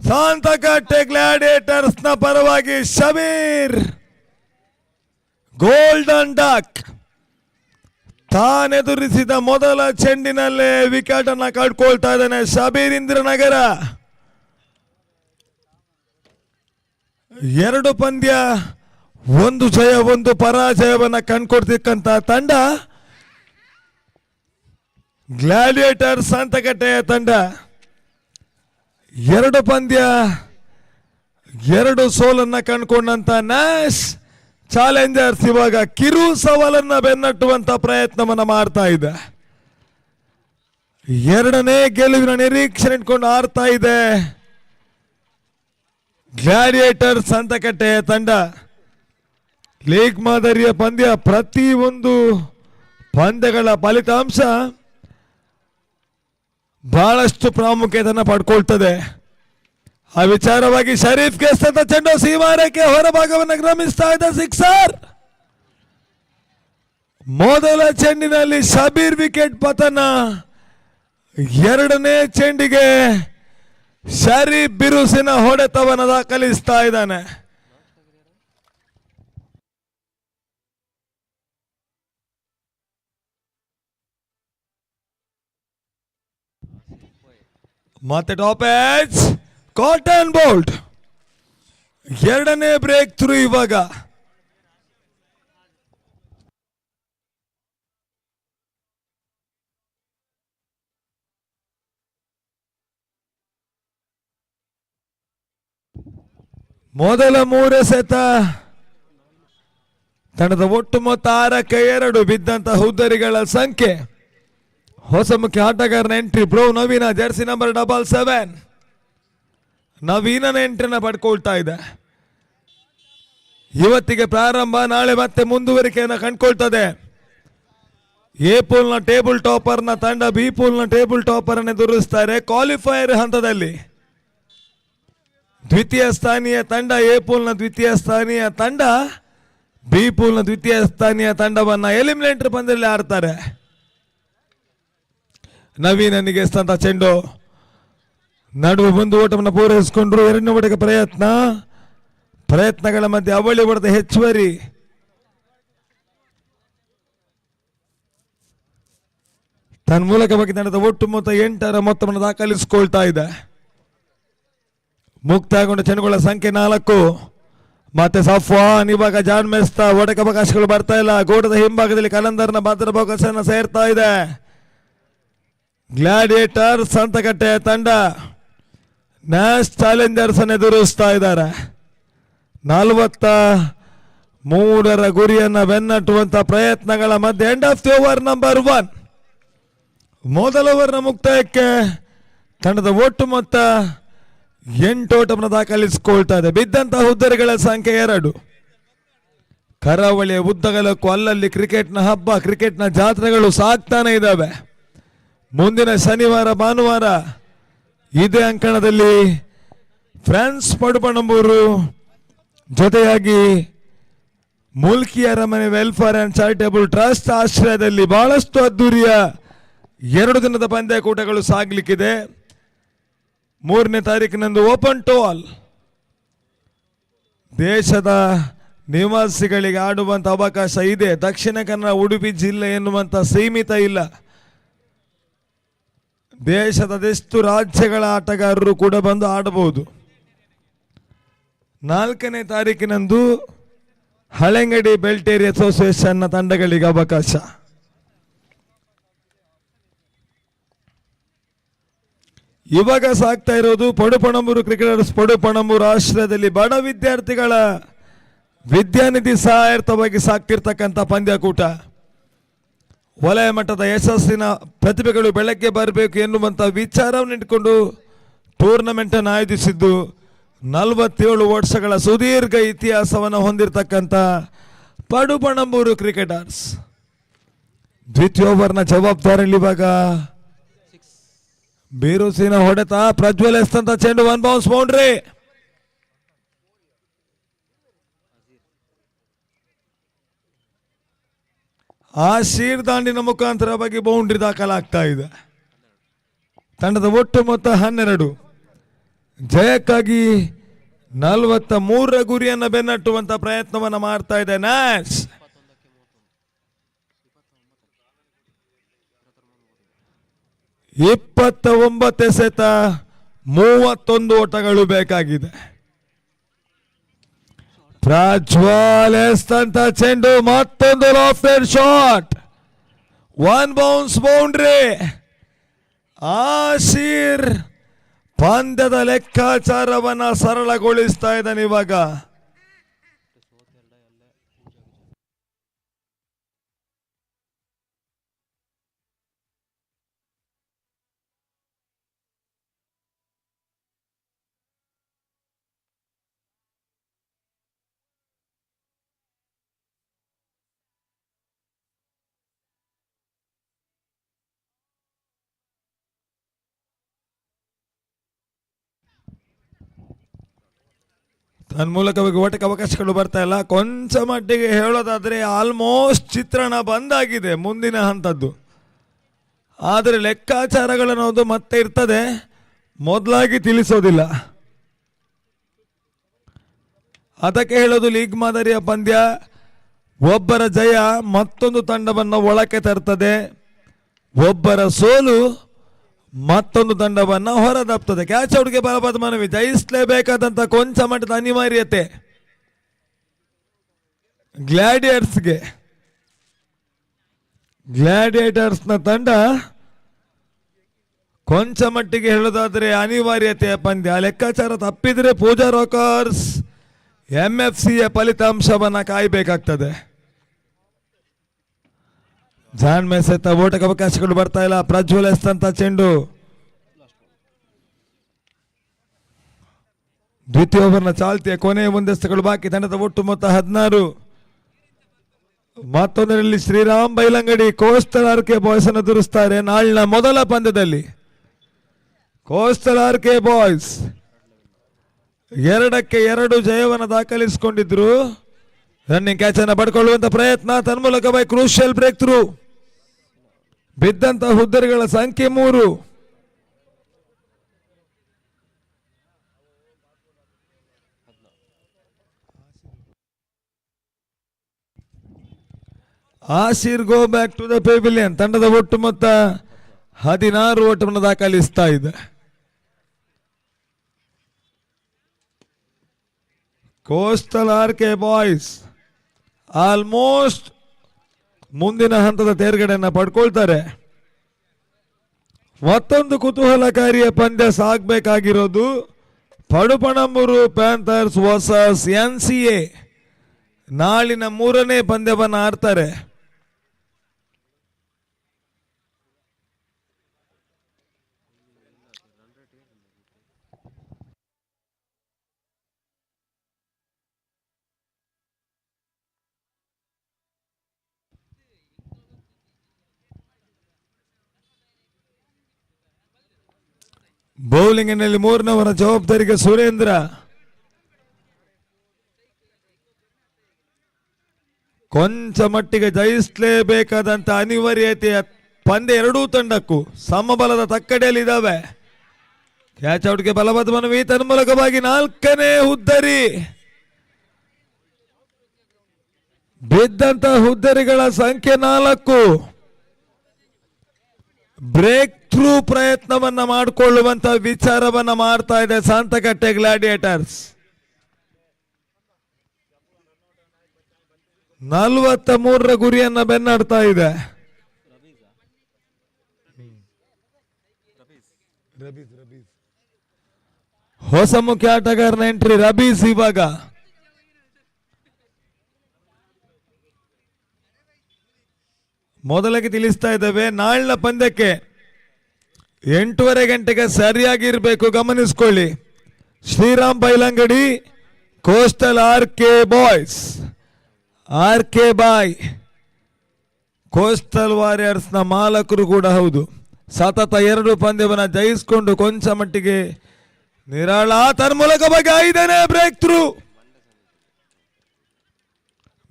ಸಾಂತಕಟ್ಟೆ ಗ್ಲಾಡಿಯೇಟರ್ಸ್ ನ ಪರವಾಗಿ ಶಬೀರ್ ಗೋಲ್ಡನ್ ಡಕ್ ತಾನೆದುರಿಸಿದ ಮೊದಲ ಚೆಂಡಿನಲ್ಲೇ ವಿಕೆಟ್ ಅನ್ನ ಕಳ್ಕೊಳ್ತಾ ಇದ್ದಾನೆ. ಶಬೀರ್ ಇಂದಿರಾನಗರ 2 ಪಂದ್ಯ 1 ಜಯ 1 ಪರಾಜಯವನ್ನ ಕಂಡುಕೊಡ್ತಿಕ್ಕಂತ ತಂಡ ಗ್ಲಾಡಿಯೇಟರ್ ಸಾಂತಕಟ್ಟೆಯ ತಂಡ. 2 ಪಂದ್ಯ 2 ಸೋಲನ್ನ ಕಂಡುಕೊಂಡಂತ ನ್ಯಾಶ್ ಚಾಲೆಂಜರ್ಸ್ ಇವಾಗ ಕಿರು ಸವಾಲನ್ನ ಬೆನ್ನಟ್ಟುವಂತ ಪ್ರಯತ್ನವನ್ನ ಮಾಡ್ತಾ ಇದೆ. 2ನೇ ಗೆಲುವಿನ ನಿರೀಕ್ಷೆ ಇಟ್ಕೊಂಡು ಆಡ್ತಾ ಇದೆ ಗ್ಲಾಡಿಯೇಟರ್ ಸಾಂತಕಟ್ಟೆಯ ತಂಡ. ಲೀಗ್ ಮಾದರಿಯ ಪಂದ್ಯ ಪ್ರತಿಯೊಂದು ಪಂದ್ಯಗಳ ಫಲಿತಾಂಶ ಬಹಳಷ್ಟು ಪ್ರಾಮುಖ್ಯತೆಯನ್ನು ಪಡ್ಕೊಳ್ತದೆ. ಆ ವಿಚಾರವಾಗಿ ಶರೀಫ್ ಗೆಸ್ತಂತ ಚೆಂಡು ಸೀಮಾರಕ್ಕೆ ಹೊರಭಾಗವನ್ನು ಕ್ರಮಿಸ್ತಾ ಇದ್ದ ಸಿಕ್ಸರ್. ಮೊದಲ ಚೆಂಡಿನಲ್ಲಿ ಶಬೀರ್ ವಿಕೆಟ್ ಪತನ. 2ನೇ ಚೆಂಡಿಗೆ ಶರೀಫ್ ಬಿರುಸಿನ ಹೊಡೆತವನ್ನು ದಾಖಲಿಸ್ತಾ ಇದ್ದಾನೆ. ಮತ್ತೆ ಟಾಪ್ ಎಡ್ಜ್ ಕಾಟನ್ ಬೋಲ್ಟ್ 2ನೇ ಬ್ರೇಕ್ ಥ್ರೂ. ಇವಾಗ ಮೊದಲ 3 ಎಸೆತ ತಂಡದ ಒಟ್ಟು ಮೊತ್ತ 6ಕ್ಕೆ 2 ಬಿದ್ದಂತ ಹುದ್ದರಿಗಳ ಸಂಖ್ಯೆ. ಹೊಸ ಮುಖ್ಯ ಆಟಗಾರನ ಎಂಟ್ರಿ ಬ್ರೋ ನವೀನ, ಜರ್ಸಿ ನಂಬರ್ 77 ನವೀನನ ಎಂಟ್ರಿನ ಪಡ್ಕೊಳ್ತಾ ಇದೆ. ಇವತ್ತಿಗೆ ಪ್ರಾರಂಭ, ನಾಳೆ ಮತ್ತೆ ಮುಂದುವರಿಕೆಯನ್ನು ಕಂಡುಕೊಳ್ತದೆ. ಎ ಪೂಲ್ನ ಟೇಬಲ್ ಟಾಪರ್ನ ತಂಡ ಬಿ ಪೂಲ್ನ ಟೇಬಲ್ ಟಾಪರ್ ಅನ್ನು ಎದುರಿಸ್ತಾರೆ. ಕ್ವಾಲಿಫೈಯರ್ ಹಂತದಲ್ಲಿ ದ್ವಿತೀಯ ಸ್ಥಾನೀಯ ತಂಡ ಎ ಪೂಲ್ನ ದ್ವಿತೀಯ ಸ್ಥಾನೀಯ ತಂಡ ಬಿ ಪೂಲ್ನ ದ್ವಿತೀಯ ಸ್ಥಾನೀಯ ತಂಡವನ್ನ ಎಲಿಮಿನೇಟರ್ ಪಂದ್ಯದಲ್ಲಿ ಆಡ್ತಾರೆ. ನವೀನನಿಗೆ ಸ್ತಂತ ಚೆಂಡು ನಡುವೆ ಒಂದು ಓಟವನ್ನು ಪೂರೈಸಿಕೊಂಡ್ರು. 2ನೇ ಓಟಕ್ಕೆ ಪ್ರಯತ್ನಗಳ ಮಧ್ಯೆ ಅವಳಿ ಹೊಡೆದ ಹೆಚ್ಚುವರಿ. ತನ್ಮೂಲಕವಾಗಿ ತಂಡದ ಒಟ್ಟು ಮೊತ್ತ 8ರ ಮೊತ್ತವನ್ನು ದಾಖಲಿಸಿಕೊಳ್ತಾ ಇದೆ. ಮುಕ್ತಾಯಗೊಂಡ ಚೆಂಡುಗಳ ಸಂಖ್ಯೆ 4. ಮತ್ತೆ ಸಫ್ವಾನ್ ಇವಾಗ ಜಾನ್ ಮೆಸ್ತಾ. ಓಟಕ್ಕೆ ಅವಕಾಶಗಳು ಬರ್ತಾ ಇಲ್ಲ. ಗೋಟದ ಹಿಂಭಾಗದಲ್ಲಿ ಕಲಂದರ್ನ ಭದ್ರ ಅವಕಾಶವನ್ನು ಸೇರ್ತಾ ಇದೆ. ಗ್ಲಾಡಿಯೇಟರ್ ಸಾಂತಕಟ್ಟೆಯ ತಂಡ ನ್ಯಾಶ್ ಚಾಲೆಂಜರ್ಸ್ ಅನ್ನು ಎದುರಿಸ್ತಾ ಇದ್ದಾರೆ. 43ರ ಗುರಿಯನ್ನ ಬೆನ್ನಟ್ಟುವಂತ ಪ್ರಯತ್ನಗಳ ಮಧ್ಯೆ end of the over number 1 ಮೊದಲ ಓವರ್ನ ಮುಕ್ತಾಯಕ್ಕೆ ತಂಡದ ಒಟ್ಟು ಮೊತ್ತ 8 ಓಟವನ್ನು ದಾಖಲಿಸಿಕೊಳ್ತಾ ಇದೆ. ಬಿದ್ದಂತಹ ಹುದ್ದರಿಗಳ ಸಂಖ್ಯೆ 2. ಕರಾವಳಿಯ ಉದ್ದಗಲಕ್ಕೂ ಅಲ್ಲಲ್ಲಿ ಕ್ರಿಕೆಟ್ನ ಹಬ್ಬ, ಕ್ರಿಕೆಟ್ನ ಜಾತ್ರೆಗಳು ಸಾಗ್ತಾನೆ ಇದ್ದಾವೆ. ಮುಂದಿನ ಶನಿವಾರ ಭಾನುವಾರ ಇದೇ ಅಂಕಣದಲ್ಲಿ ಫ್ರಾನ್ಸ್ ಪಡುಪಣಂಬೂರು ಜೊತೆಯಾಗಿ ಮುಲ್ಕಿ ಅರಮನೆ ವೆಲ್ಫೇರ್ ಅಂಡ್ ಚಾರಿಟೇಬಲ್ ಟ್ರಸ್ಟ್ ಆಶ್ರಯದಲ್ಲಿ ಬಹಳಷ್ಟು ಅದ್ದೂರಿಯ 2 ದಿನದ ಪಂದ್ಯಕೂಟಗಳು ಸಾಗಲಿಕ್ಕಿದೆ. 3ನೇ ತಾರೀಕಿನಂದು ಓಪನ್ ಟು ಆಲ್ ದೇಶದ ನಿವಾಸಿಗಳಿಗೆ ಆಡುವಂತ ಅವಕಾಶ ಇದೆ. ದಕ್ಷಿಣ ಕನ್ನಡ ಉಡುಪಿ ಜಿಲ್ಲೆ ಎನ್ನುವಂತ ಸೀಮಿತ ಇಲ್ಲ. ದೇಶದ ಅದೆಷ್ಟು ರಾಜ್ಯಗಳ ಆಟಗಾರರು ಕೂಡ ಬಂದು ಆಡಬಹುದು. 4ನೇ ತಾರೀಕಿನಂದು ಹಳೆಂಗಡಿ ಬೆಲ್ಟೇರಿ ಅಸೋಸಿಯೇಷನ್ ತಂಡಗಳಿಗೆ ಅವಕಾಶ. ಇವಾಗ ಸಾಗ್ತಾ ಇರೋದು ಪಡುಪಣಂಬೂರು ಕ್ರಿಕೆಟರ್ಸ್ ಪಡುಪಣಂಬೂರು ಆಶ್ರಯದಲ್ಲಿ ಬಡ ವಿದ್ಯಾರ್ಥಿಗಳ ವಿದ್ಯಾನಿಧಿ ಸಹಾಯರ್ಥವಾಗಿ ಸಾಕ್ತಿರ್ತಕ್ಕಂಥ ಪಂದ್ಯಕೂಟ. ವಲಯ ಮಟ್ಟದ ಯಶಸ್ಸಿನ ಪ್ರತಿಭೆಗಳು ಬೆಳಗ್ಗೆ ಬರಬೇಕು ಎನ್ನುವಂಥ ವಿಚಾರವನ್ನು ಇಟ್ಕೊಂಡು ಟೂರ್ನಮೆಂಟ್ ಅನ್ನು ಆಯೋಜಿಸಿದ್ದು. 47 ವರ್ಷಗಳ ಸುದೀರ್ಘ ಇತಿಹಾಸವನ್ನು ಹೊಂದಿರತಕ್ಕಂಥ ಪಡುಪಣಂಬೂರು ಕ್ರಿಕೆಟರ್ಸ್. ದ್ವಿತೀಯ ಓವರ್ನ ಜವಾಬ್ದಾರಿಯಲ್ಲಿ ಇವಾಗ ಬೇರುಸಿನ ಹೊಡೆತ, ಪ್ರಜ್ವಲ್ ಎಸ್ತಂತ ಚೆಂಡು, 1 ಬೌನ್ಸ್ ಬೌಂಡ್ರಿ. ಆ ಶೀರ್ ದಾಂಡಿನ ಮುಖಾಂತರವಾಗಿ ಬೌಂಡ್ರಿ ದಾಖಲಾಗ್ತಾ ಇದೆ. ತಂಡದ ಒಟ್ಟು ಮೊತ್ತ 12. ಜಯಕ್ಕಾಗಿ 43ರ ಗುರಿಯನ್ನು ಬೆನ್ನಟ್ಟುವಂತ ಪ್ರಯತ್ನವನ್ನು ಮಾಡ್ತಾ ಇದೆ ನ್ಯಾಶ್. 29 ಎಸೆತ, 31 ಓಟಗಳು ಬೇಕಾಗಿದೆ. ಪ್ರಜ್ವಲ್ ಎಸ್ತಂತ ಚೆಂಡು, ಮತ್ತೊಂದು laughter shot, 1 bounce boundary. Asheer ಪಂದ್ಯದ ಲೆಕ್ಕಾಚಾರವನ್ನ ಸರಳಗೊಳಿಸ್ತಾ ಇದ್ದಾನೆ ಇವಾಗ. ತನ್ಮೂಲಕವಾಗಿ ಓಟಕ್ಕೆ ಅವಕಾಶಗಳು ಬರ್ತಾ ಇಲ್ಲ. ಕೊಂಚ ಮಟ್ಟಿಗೆ ಹೇಳೋದಾದ್ರೆ ಆಲ್ಮೋಸ್ಟ್ ಚಿತ್ರಣ ಬಂದಾಗಿದೆ ಮುಂದಿನ ಹಂತದ್ದು. ಆದರೆ ಲೆಕ್ಕಾಚಾರಗಳನ್ನೋದು ಮತ್ತೆ ಇರ್ತದೆ, ಮೊದಲಾಗಿ ತಿಳಿಸೋದಿಲ್ಲ. ಅದಕ್ಕೆ ಹೇಳೋದು ಲೀಗ್ ಮಾದರಿಯ ಪಂದ್ಯ. ಒಬ್ಬರ ಜಯ ಮತ್ತೊಂದು ತಂಡವನ್ನು ಒಳಕ್ಕೆ ತರ್ತದೆ, ಒಬ್ಬರ ಸೋಲು ಮತ್ತೊಂದು ತಂಡವನ್ನು ಹೊರದಪ್ತದೆ. ಕ್ಯಾಚ್ ಔಟ್ಗೆ ಬಲವಾದ ಮನವಿ, ಜಯಿಸಲೇಬೇಕಾದಂತ ಕೊಂಚ ಮಟ್ಟದ ಅನಿವಾರ್ಯತೆ ಗ್ಲಾಡಿಯೇಟರ್ಸ್ನ ತಂಡ ಕೊಂಚ ಮಟ್ಟಿಗೆ ಹೇಳೋದಾದ್ರೆ ಅನಿವಾರ್ಯತೆಯ ಪಂದ್ಯ. ಲೆಕ್ಕಾಚಾರ ತಪ್ಪಿದ್ರೆ ಪೂಜಾ ರಾಕರ್ಸ್ MFCಯ ಫಲಿತಾಂಶವನ್ನ ಕಾಯಬೇಕಾಗ್ತದೆ. ಜಾನ್ ಮೆಸೆತ ಓಟಕ್ಕೆ ಅವಕಾಶಗಳು ಬರ್ತಾ ಇಲ್ಲ. ಪ್ರಜ್ವಲ್ ಎಸ್ತಂತ ಚೆಂಡು, ದ್ವಿತೀಯ ಓವರ್ನ ಚಾಲ್ತಿಯ ಕೊನೆಯ ಮುಂದಸ್ತುಗಳು ಬಾಕಿ. ತಂಡದ ಒಟ್ಟು ಮೊತ್ತ 16. ಮತ್ತೊಂದರಲ್ಲಿ Shriram Bailangadi coastal RK boys ಅನ್ನು ಎದುರಿಸ್ತಾರೆ. ನಾಳಿನ ಮೊದಲ ಪಂದ್ಯದಲ್ಲಿ ಕೋಸ್ಟಲ್ ಆರ್ಕೆ ಬಾಯ್ಸ್ 2-2 ಜಯವನ್ನು ದಾಖಲಿಸಿಕೊಂಡಿದ್ರು. ರನ್ನಿಂಗ್ ಕ್ಯಾಚ್ ಅನ್ನು ಪಡ್ಕೊಳ್ಳುವಂತ ಪ್ರಯತ್ನ, ತನ್ಮೂಲಕವಾಗಿ ಕ್ರೂಷಿಯಲ್ ಬ್ರೇಕ್ ಥ್ರೂ. ಬಿದ್ದಂತ ಹುದ್ದರಿಗಳ ಸಂಖ್ಯೆ 3. Asheer go back to the pavilion. ತಂಡದ ಒಟ್ಟು ಮೊತ್ತ 16 ಓಟವನ್ನು ದಾಖಲಿಸ್ತಾ ಇದೆ. ಕೋಸ್ಟಲ್ ಆರ್ಕೆ ಬಾಯ್ಸ್ ಆಲ್ಮೋಸ್ಟ್ ಮುಂದಿನ ಹಂತದ ತೇರ್ಗಡೆಯನ್ನು ಪಡ್ಕೊಳ್ತಾರೆ. ಮತ್ತೊಂದು ಕುತೂಹಲಕಾರಿಯ ಪಂದ್ಯ ಸಾಗಬೇಕಾಗಿರೋದು ಪಡುಪಣಂಬೂರು ಪ್ಯಾಂಥರ್ಸ್ ವರ್ಸಸ್ NCA. ನಾಳಿನ 3ನೇ ಪಂದ್ಯವನ್ನು ಆಡ್ತಾರೆ. ಬೌಲಿಂಗ್ನಲ್ಲಿ 3ನವರ ಜವಾಬ್ದಾರಿಗೆ ಸುರೇಂದ್ರ. ಕೊಂಚ ಮಟ್ಟಿಗೆ ಜಯಿಸಲೇಬೇಕಾದಂತ ಅನಿವಾರ್ಯತೆಯ ಪಂದ್ಯ ಎರಡೂ ತಂಡಕ್ಕೂ ಸಮಬಲದ ತಕ್ಕಡಿಯಲ್ಲಿದ್ದಾವೆ. ಕ್ಯಾಚ್ ಔಟ್ಗೆ ಬಲವಾದ ಮನವಿ, ತನ್ಮೂಲಕವಾಗಿ 4ನೇ ಹುದ್ದರಿ. ಬಿದ್ದಂತ ಹುದ್ದರಿಗಳ ಸಂಖ್ಯೆ 4. ಬ್ರೇಕ್ ಥ್ರೂ ಪ್ರಯತ್ನವನ್ನ ಮಾಡಿಕೊಳ್ಳುವಂತ ವಿಚಾರವನ್ನ ಮಾಡ್ತಾ ಇದೆ ಸಾಂತಕಟ್ಟೆ ಗ್ಲಾಡಿಯೇಟರ್ಸ್. 43ರ ಗುರಿಯನ್ನ ಬೆನ್ನಡ್ತಾ ಇದೆ. ಹೊಸ ಮುಖ್ಯ ಆಟಗಾರನ ಎಂಟ್ರಿ ರಬೀಸ್. ಇವಾಗ ಮೊದಲಿಗೆ ತಿಳಿಸ್ತಾ ಇದ್ದೇವೆ, ನಾಳಿನ ಪಂದ್ಯಕ್ಕೆ 8:30 ಗಂಟೆಗೆ ಸರಿಯಾಗಿರ್ಬೇಕು, ಗಮನಿಸ್ಕೊಳ್ಳಿ. Shriram Bailangadi, coastal RK boys, RK boy coastal warriors ನ ಮಾಲಕರು ಕೂಡ ಹೌದು. ಸತತ 2 ಪಂದ್ಯವನ್ನು ಜಯಿಸಿಕೊಂಡು ಕೊಂಚ ಮಟ್ಟಿಗೆ ನಿರಾಳ. ತನ್ಮೂಲಕ ಬಗ್ಗೆ 5ನೇ ಬ್ರೇಕ್ ಥ್ರೂ.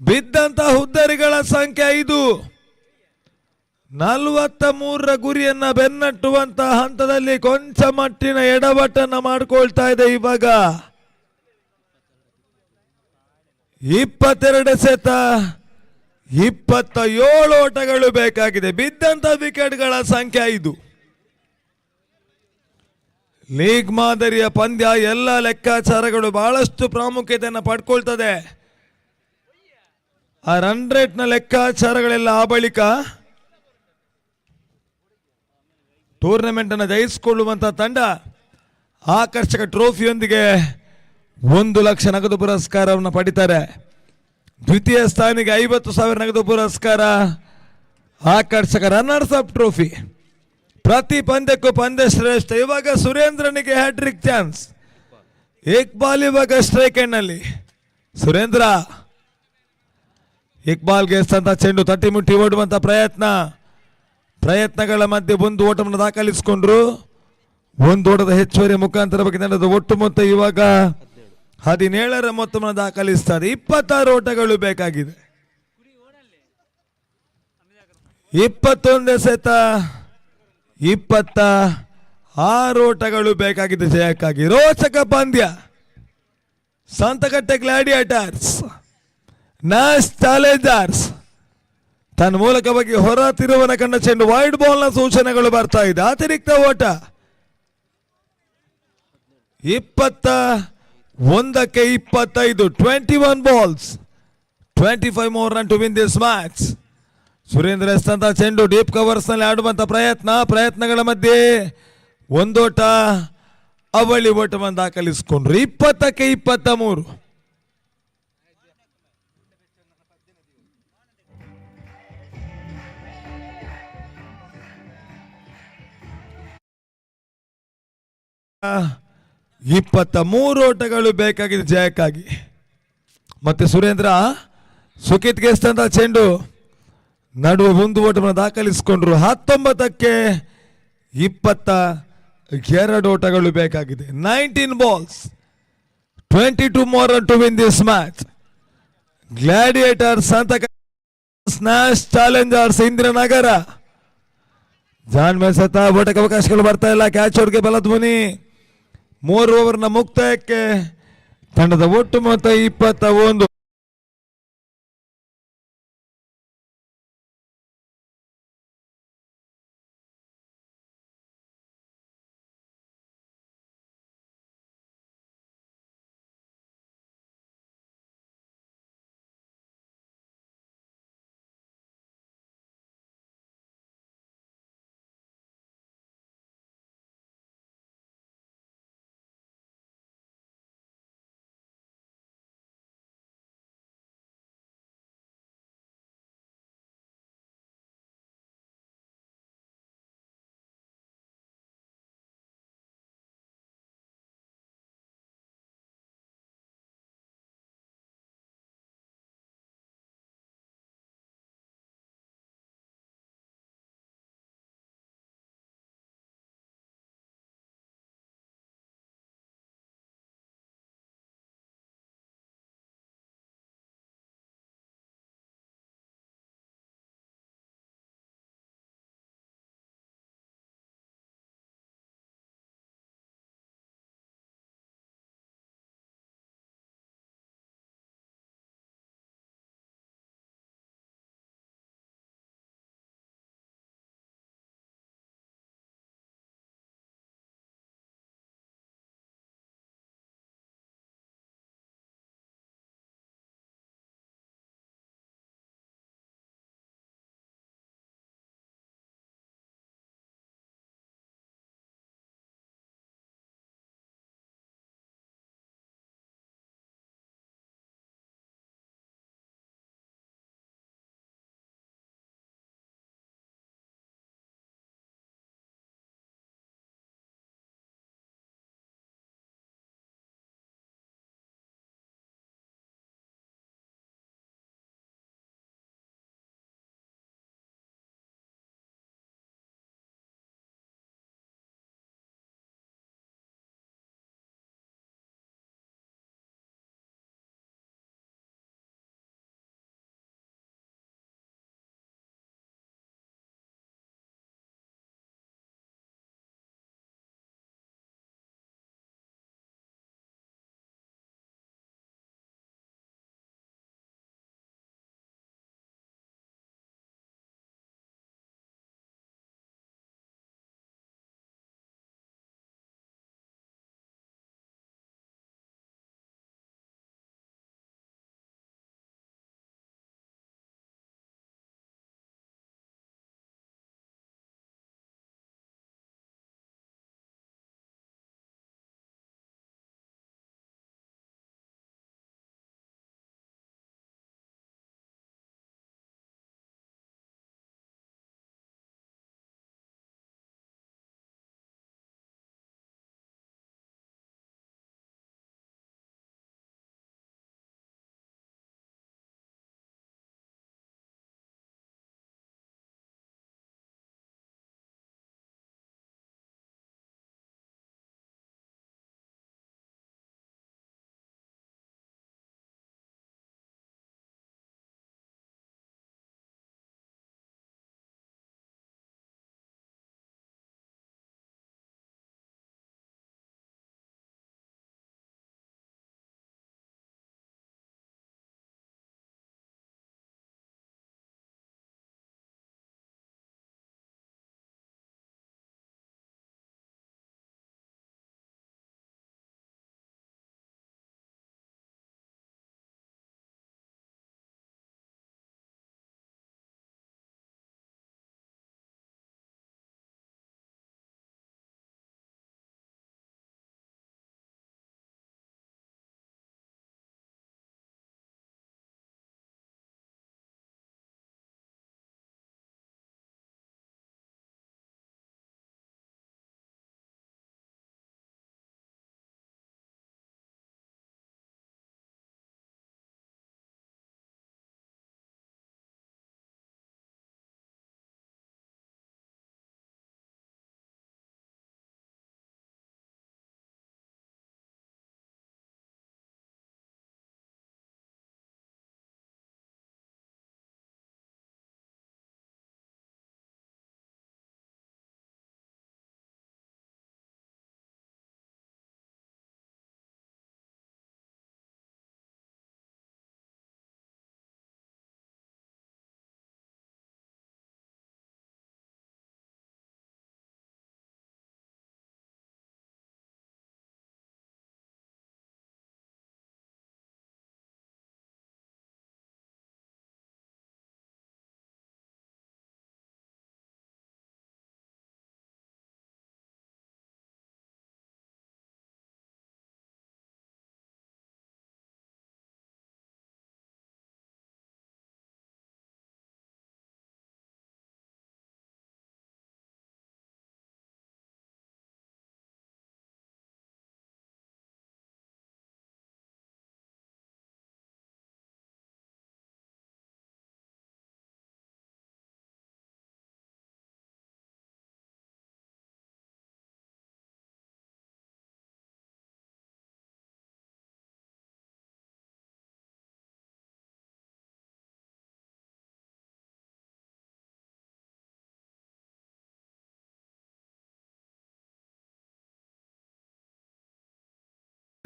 ಬಿದ್ದಂತ ಹುದ್ದರಿಗಳ ಸಂಖ್ಯೆ 5. 43ರ ಗುರಿಯನ್ನ ಬೆನ್ನಟ್ಟುವಂತ ಹಂತದಲ್ಲಿ ಕೊಂಚ ಮಟ್ಟಿನ ಎಡವಟ್ಟನ್ನ ಮಾಡಿಕೊಳ್ತಾ ಇದೆ. ಇವಾಗ 22 ಎಸೆತ 27 ಓಟಗಳು ಬೇಕಾಗಿದೆ. ಬಿದ್ದಂತ ವಿಕೆಟ್ಗಳ ಸಂಖ್ಯೆ 5. ಲೀಗ್ ಮಾದರಿಯ ಪಂದ್ಯ ಎಲ್ಲ ಲೆಕ್ಕಾಚಾರಗಳು ಬಹಳಷ್ಟು ಪ್ರಾಮುಖ್ಯತೆಯನ್ನು ಪಡ್ಕೊಳ್ತದೆ. ಆ ರನ್ ರೇಟ್ನ ಲೆಕ್ಕಾಚಾರಗಳೆಲ್ಲ ಆ ಬಳಿಕ ಟೂರ್ನಮೆಂಟ್ ಅನ್ನು ಜಯಿಸಿಕೊಳ್ಳುವಂತ ತಂಡ ಆಕರ್ಷಕ ಟ್ರೋಫಿಯೊಂದಿಗೆ 1 ಲಕ್ಷ ನಗದು ಪುರಸ್ಕಾರವನ್ನು ಪಡಿತಾರೆ. ದ್ವಿತೀಯ ಸ್ಥಾನಿಗೆ 50,000 ನಗದು ಪುರಸ್ಕಾರ, ಆಕರ್ಷಕ ರನ್ನರ್ಸ್ ಅಪ್ ಟ್ರೋಫಿ. ಪ್ರತಿ ಪಂದ್ಯಕ್ಕೂ ಪಂದ್ಯ ಶ್ರೇಷ್ಠ. ಇವಾಗ ಸುರೇಂದ್ರನಿಗೆ ಹ್ಯಾಟ್ರಿಕ್ ಚಾನ್ಸ್. ಇಕ್ಬಾಲ್ ಇವಾಗ ಸ್ಟ್ರೈಕ್ ಎಂಡ್ ನಲ್ಲಿ. ಸುರೇಂದ್ರ ಇಕ್ಬಾಲ್ಗೆ ಎಸ್ತಂತ ಚೆಂಡು ತಟ್ಟಿ ಮುಟ್ಟಿ ಓಡುವಂತ ಪ್ರಯತ್ನಗಳ ಮಧ್ಯೆ 1 ಓಟವನ್ನು ದಾಖಲಿಸಿಕೊಂಡ್ರು. 1 ಓಟದ ಹೆಚ್ಚುವರಿ ಮುಖಾಂತರವಾಗಿ ನಡೆದ ಒಟ್ಟು ಮೊತ್ತ ಇವಾಗ 17ರ ಮೊತ್ತವನ್ನು ದಾಖಲಿಸ್ತಾರೆ. 26 ಓಟಗಳು ಬೇಕಾಗಿದೆ. 21 ಎಸೆತ 26 ಓಟಗಳು ಬೇಕಾಗಿದೆ ಜಯಕ್ಕಾಗಿ. ರೋಚಕ ಪಂದ್ಯ. ಸಂತಕಟ್ಟೆ ಗ್ಲಾಡಿಯೇಟರ್ಸ್ ನ್ಯಾಶ್ ಚಾಲೆಂಜರ್ಸ್ ತನ್ನ ಮೂಲಕವಾಗಿ ಹೊರ ತಿರುವನ ಕಂಡ ಚೆಂಡು ವೈಡ್ ಬಾಲ್ ನ ಸೂಚನೆಗಳು ಬರ್ತಾ ಇದೆ. ಅತಿರಿಕ್ತ ಓಟ 21ಕ್ಕೆ 25. 21 balls 25 more run to win this match. Surendra ಎಸ್ತಂತ ಚೆಂಡು ಡೀಪ್ ಕವರ್ಸ್ ನಲ್ಲಿ ಆಡುವಂತ ಪ್ರಯತ್ನಗಳ ಮಧ್ಯೆ 1 ಓಟ ಅವಳಿ ಓಟವನ್ನು ದಾಖಲಿಸಿಕೊಂಡ್ರು. 20ಕ್ಕೆ 23. ಇಪ್ಪತ್ತ 3 ಓಟಗಳು ಬೇಕಾಗಿದೆ ಜಯಕ್ಕಾಗಿ. ಮತ್ತೆ ಸುರೇಂದ್ರ ಸುಖಿತ್ಗೆ ಎಸ್ತಂತ ಚೆಂಡು ನಡುವೆ 1 ಓಟವನ್ನು ದಾಖಲಿಸಿಕೊಂಡ್ರು. 19ಕ್ಕೆ 22 ಓಟಗಳು ಬೇಕಾಗಿದೆ. 19 balls 22 more run to win this match. Gladiators ಅಂತ ಸ್ನ್ಯಾಶ್ ಚಾಲೆಂಜರ್ಸ್ ಇಂದಿರಾನಗರ. ಜಾನ್ ಮೇಸತ್ತ ಓಟಕ್ಕೆ ಅವಕಾಶಗಳು ಬರ್ತಾ ಇಲ್ಲ. ಕ್ಯಾಚ್ ಔಟ್ಗೆ ಬಲಧ್ವನಿ. 3 ಓವರ್ನ ಮುಕ್ತಾಯಕ್ಕೆ ತಂಡದ ಒಟ್ಟು ಮೊತ್ತ 21.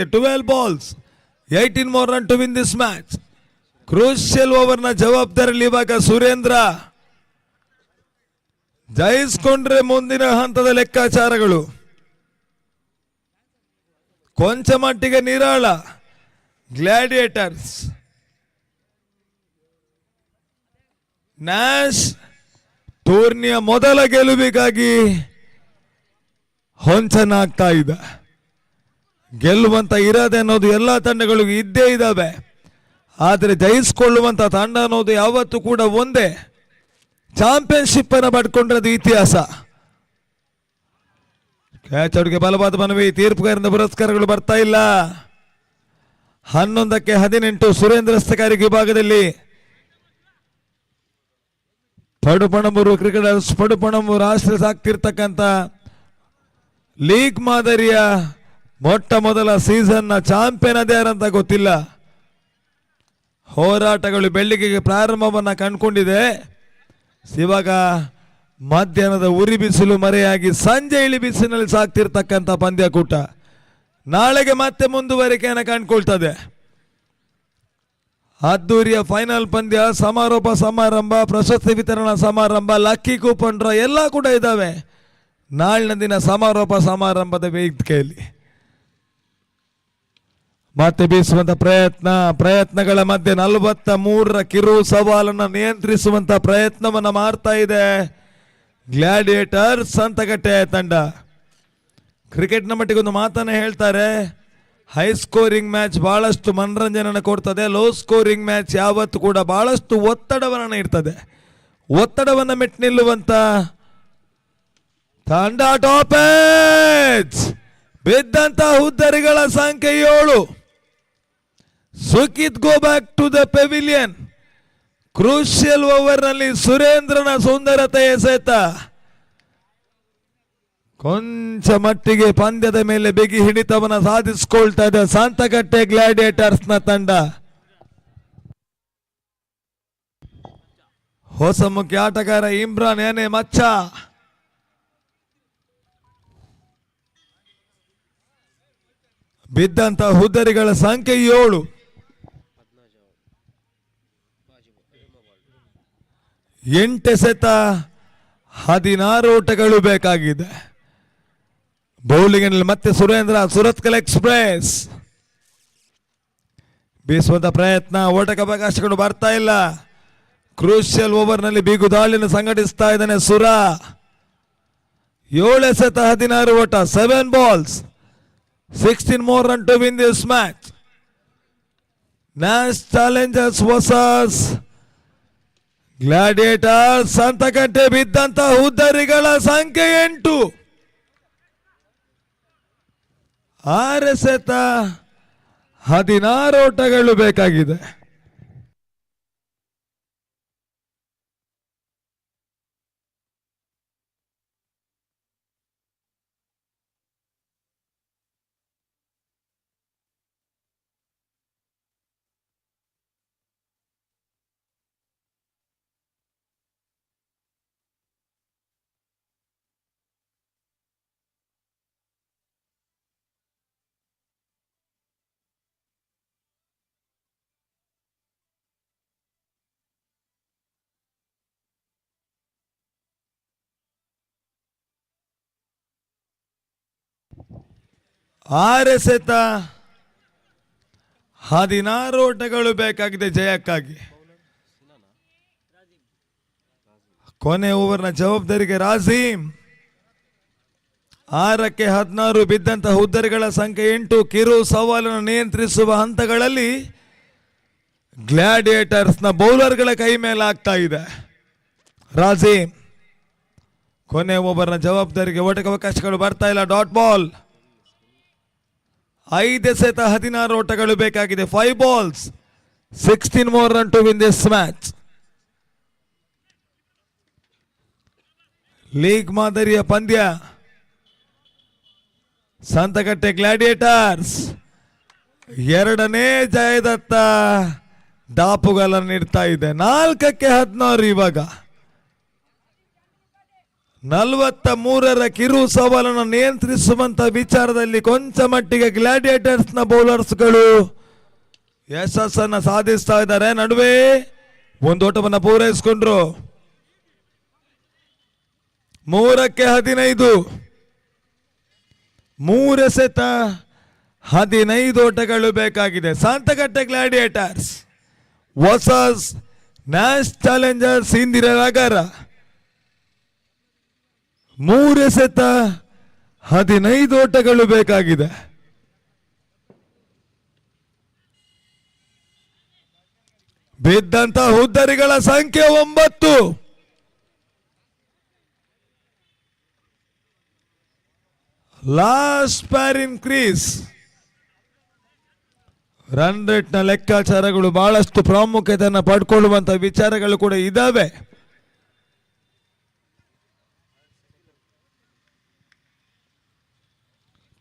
12 balls, 18 more run to win this match. Crucial ಓವರ್ನ ಜವಾಬ್ದಾರಿಯಲ್ಲಿ ಇವಾಗ ಸುರೇಂದ್ರ. ಜಯಿಸ್ಕೊಂಡ್ರೆ ಮುಂದಿನ ಹಂತದ ಲೆಕ್ಕಾಚಾರಗಳು ಕೊಂಚ ಮಟ್ಟಿಗೆ ನಿರಾಳ. ಗ್ಲಾಡಿಯೇಟರ್ಸ್ ನ್ಯಾಶ್ ಟೂರ್ನಿಯ ಮೊದಲ ಗೆಲುವಿಗಾಗಿ ಹೊಂಚನಾಗ್ತಾ ಇದೆ. ಗೆಲ್ಲುವಂತ ಇರಾದೆ ಅನ್ನೋದು ಎಲ್ಲ ತಂಡಗಳಿಗೂ ಇದ್ದೇ ಇದ್ದಾವೆ. ಆದರೆ ಜಯಿಸಿಕೊಳ್ಳುವಂತ ತಂಡ ಅನ್ನೋದು ಯಾವತ್ತೂ ಕೂಡ ಒಂದೇ. ಚಾಂಪಿಯನ್ಶಿಪ್ ಅನ್ನು ಪಡ್ಕೊಂಡ್ರದು ಇತಿಹಾಸ. ಕ್ಯಾಚ್ ಔಟ್ಗೆ ಬಲವಾದ ಮನವಿ. ತೀರ್ಪುಗಾರರಿಂದ ಪುರಸ್ಕಾರಗಳು ಬರ್ತಾ ಇಲ್ಲ. 11ಕ್ಕೆ 18 ಸುರೇಂದ್ರ ಹಸ್ತಗಾರಿಕೆ ವಿಭಾಗದಲ್ಲಿ ಪಡುಪಣಂಬೂರು ಕ್ರಿಕೆಟರ್ಸ್ ಪಡುಪಣಂಬೂರು ಆಶ್ರಯ ಸಾಕ್ತಿರ್ತಕ್ಕಂಥ ಲೀಗ್ ಮಾದರಿಯ ಮೊಟ್ಟ ಮೊದಲ ಸೀಸನ್ನ ಚಾಂಪಿಯನ್ ಅದೇ ಯಾರಂತ ಗೊತ್ತಿಲ್ಲ. ಹೋರಾಟಗಳು ಬೆಳ್ಳಿಗೆಗೆ ಪ್ರಾರಂಭವನ್ನ ಕಂಡುಕೊಂಡಿದೆ. ಇವಾಗ ಮಧ್ಯಾಹ್ನದ ಉರಿ ಬಿಸಿಲು ಮರೆಯಾಗಿ ಸಂಜೆ ಇಳಿ ಬಿಸಿಲಿನಲ್ಲಿ ಸಾಕ್ತಿರ್ತಕ್ಕಂಥ ಪಂದ್ಯಕೂಟ ನಾಳೆಗೆ ಮತ್ತೆ ಮುಂದುವರಿಕೆಯನ್ನು ಕಂಡುಕೊಳ್ತದೆ. ಅದ್ದೂರಿಯ ಫೈನಲ್ ಪಂದ್ಯ, ಸಮಾರೋಪ ಸಮಾರಂಭ, ಪ್ರಶಸ್ತಿ ವಿತರಣಾ ಸಮಾರಂಭ, ಲಕ್ಕಿ ಕೂಪನ್ ಡ್ರಾ ಎಲ್ಲ ಕೂಡ ಇದ್ದಾವೆ ನಾಳಿನ ದಿನ ಸಮಾರೋಪ ಸಮಾರಂಭದ ವೇದಿಕೆಯಲ್ಲಿ. ಮತ್ತೆ ಬೀಸುವಂತ ಪ್ರಯತ್ನಗಳ ಮಧ್ಯೆ 43ರ ಕಿರು ಸವಾಲನ್ನು ನಿಯಂತ್ರಿಸುವಂತ ಪ್ರಯತ್ನವನ್ನ ಮಾಡ್ತಾ ಇದೆ ಗ್ಲಾಡಿಯೇಟರ್ಸ್ ಸಂತಕಟ್ಟೆ ತಂಡ. ಕ್ರಿಕೆಟ್ನ ಮಟ್ಟಿಗೆ ಒಂದು ಮಾತನ್ನ ಹೇಳ್ತಾರೆ, ಹೈ ಸ್ಕೋರಿಂಗ್ ಮ್ಯಾಚ್ ಬಹಳಷ್ಟು ಮನರಂಜನೆಯನ್ನು ಕೊಡ್ತದೆ. ಲೋ ಸ್ಕೋರಿಂಗ್ ಮ್ಯಾಚ್ ಯಾವತ್ತು ಕೂಡ ಬಹಳಷ್ಟು ಒತ್ತಡವನ್ನು ಇರ್ತದೆ. ಒತ್ತಡವನ್ನು ಮೆಟ್ಟಿ ನಿಲ್ಲುವಂತ ತಂಡ. ಟಾಪ್ ಏಜ್ ಬಿದ್ದಂತ ಹುದ್ದರಿಗಳ ಸಂಖ್ಯೆ 7. Sukhith go back to the pavilion. Crucial over ನಲ್ಲಿ ಸುರೇಂದ್ರನ ಸುಂದರತೆ ಎಸೆತ ಕೊಂಚ ಮಟ್ಟಿಗೆ ಪಂದ್ಯದ ಮೇಲೆ ಬಿಗಿ ಹಿಡಿತವನ್ನು ಸಾಧಿಸಿಕೊಳ್ತಾ ಇದೆ ಸಂತಕಟ್ಟೆ ಗ್ಲಾಡಿಯೇಟರ್ಸ್ ನ ತಂಡ. ಹೊಸ ಮುಖ್ಯ ಆಟಗಾರ ಇಮ್ರಾನ್ ಏನೇ ಮಚ್ಚ. ಬಿದ್ದಂತ ಹುದ್ದರಿಗಳ ಸಂಖ್ಯೆ 7. 8 ಎಸೆತ 16 ಓಟಗಳು ಬೇಕಾಗಿದೆ. ಬೌಲಿಂಗ್ ಮತ್ತೆ ಸುರೇಂದ್ರ. ಸುರತ್ಕಲ್ ಎಕ್ಸ್ಪ್ರೆಸ್ ಬೀಸುವಂತ ಪ್ರಯತ್ನ. ಓಟಕ್ಕೆ ಅವಕಾಶಗಳು ಬರ್ತಾ ಇಲ್ಲ. ಕ್ರೂಷಿಯಲ್ ಓವರ್ ನಲ್ಲಿ ಬೀಗುದಾಳಿಯನ್ನು ಸಂಘಟಿಸ್ತಾ ಇದ್ದಾನೆ ಸುರ. 7 ಎಸೆತ 16 ಓಟ. 7 balls, 16 more run to win this match. Nash Challengers versus Gladiators. ಸಂತಕಟ್ಟೆ ಬಿದ್ದಂತ ಹುದ್ದರಿಗಳ ಸಂಖ್ಯೆ 8. 6 ಎಸೆತ 16 ಓಟಗಳು ಬೇಕಾಗಿದೆ. ಆರು ಎಸೆತ 16 ಓಟಗಳು ಬೇಕಾಗಿದೆ ಜಯಕ್ಕಾಗಿ. ಕೊನೆ ಓವರ್ನ ಜವಾಬ್ದಾರಿಗೆ ರಾಜೀಮ್. 6ಕ್ಕೆ 16 ಬಿದ್ದಂತ ಹುದ್ದರಿಗಳ ಸಂಖ್ಯೆ 8. ಕಿರು ಸವಾಲನ್ನು ನಿಯಂತ್ರಿಸುವ ಹಂತಗಳಲ್ಲಿ ಗ್ಲಾಡಿಯೇಟರ್ಸ್ ನ ಬೌಲರ್ಗಳ ಕೈ ಮೇಲೆ ಆಗ್ತಾ ಇದೆ. ರಾಜೀಮ್ ಕೊನೆ ಓವರ್ನ ಜವಾಬ್ದಾರಿಗೆ ಓಟಕ್ಕೆ ಅವಕಾಶಗಳು ಬರ್ತಾ ಇಲ್ಲ. Dot ball. 5 ಎಸೆತ 16 ಓಟಗಳು ಬೇಕಾಗಿದೆ. 5 balls, 16 more run to win this match. League ಮಾದರಿಯ ಪಂದ್ಯ. ಸಂತಕಟ್ಟೆ ಗ್ಲಾಡಿಯೇಟರ್ಸ್ 2ನೇ ಜಯದತ್ತ ದಾಪುಗಳನ್ನು ನೀಡ್ತಾ ಇದೆ. 4ಕ್ಕೆ 16 ಇವಾಗ. 43ರ ಕಿರು ಸವಾಲನ್ನು ನಿಯಂತ್ರಿಸುವಂತ ವಿಚಾರದಲ್ಲಿ ಕೊಂಚ ಮಟ್ಟಿಗೆ ಗ್ಲಾಡಿಯೇಟರ್ಸ್ ನ ಬೌಲರ್ಸ್ಗಳು ಯಶಸ್ಸನ್ನ ಸಾಧಿಸ್ತಾ ಇದ್ದಾರೆ. ನಡುವೆ ಒಂದು ಓಟವನ್ನು ಪೂರೈಸಿಕೊಂಡ್ರು. 3ಕ್ಕೆ 15, 3 ಎಸೆತ 15 ಓಟಗಳು ಬೇಕಾಗಿದೆ. ಸಾಂತಕಟ್ಟೆ gladiators versus Nash Challengers Indiranagar. 3 ಎಸೆತ 15 ಓಟಗಳು ಬೇಕಾಗಿದೆ. ಬಿದ್ದಂತ ಹುದ್ದರಿಗಳ ಸಂಖ್ಯೆ 9. ಲಾಸ್ಟ್ ಪ್ಯಾರ್ ಇನ್ಕ್ರೀಸ್. ರನ್ ರೇಟ್ ನ ಲೆಕ್ಕಾಚಾರಗಳು ಬಹಳಷ್ಟು ಪ್ರಾಮುಖ್ಯತೆಯನ್ನು ಪಡ್ಕೊಳ್ಳುವಂತ ವಿಚಾರಗಳು ಕೂಡ ಇದಾವೆ.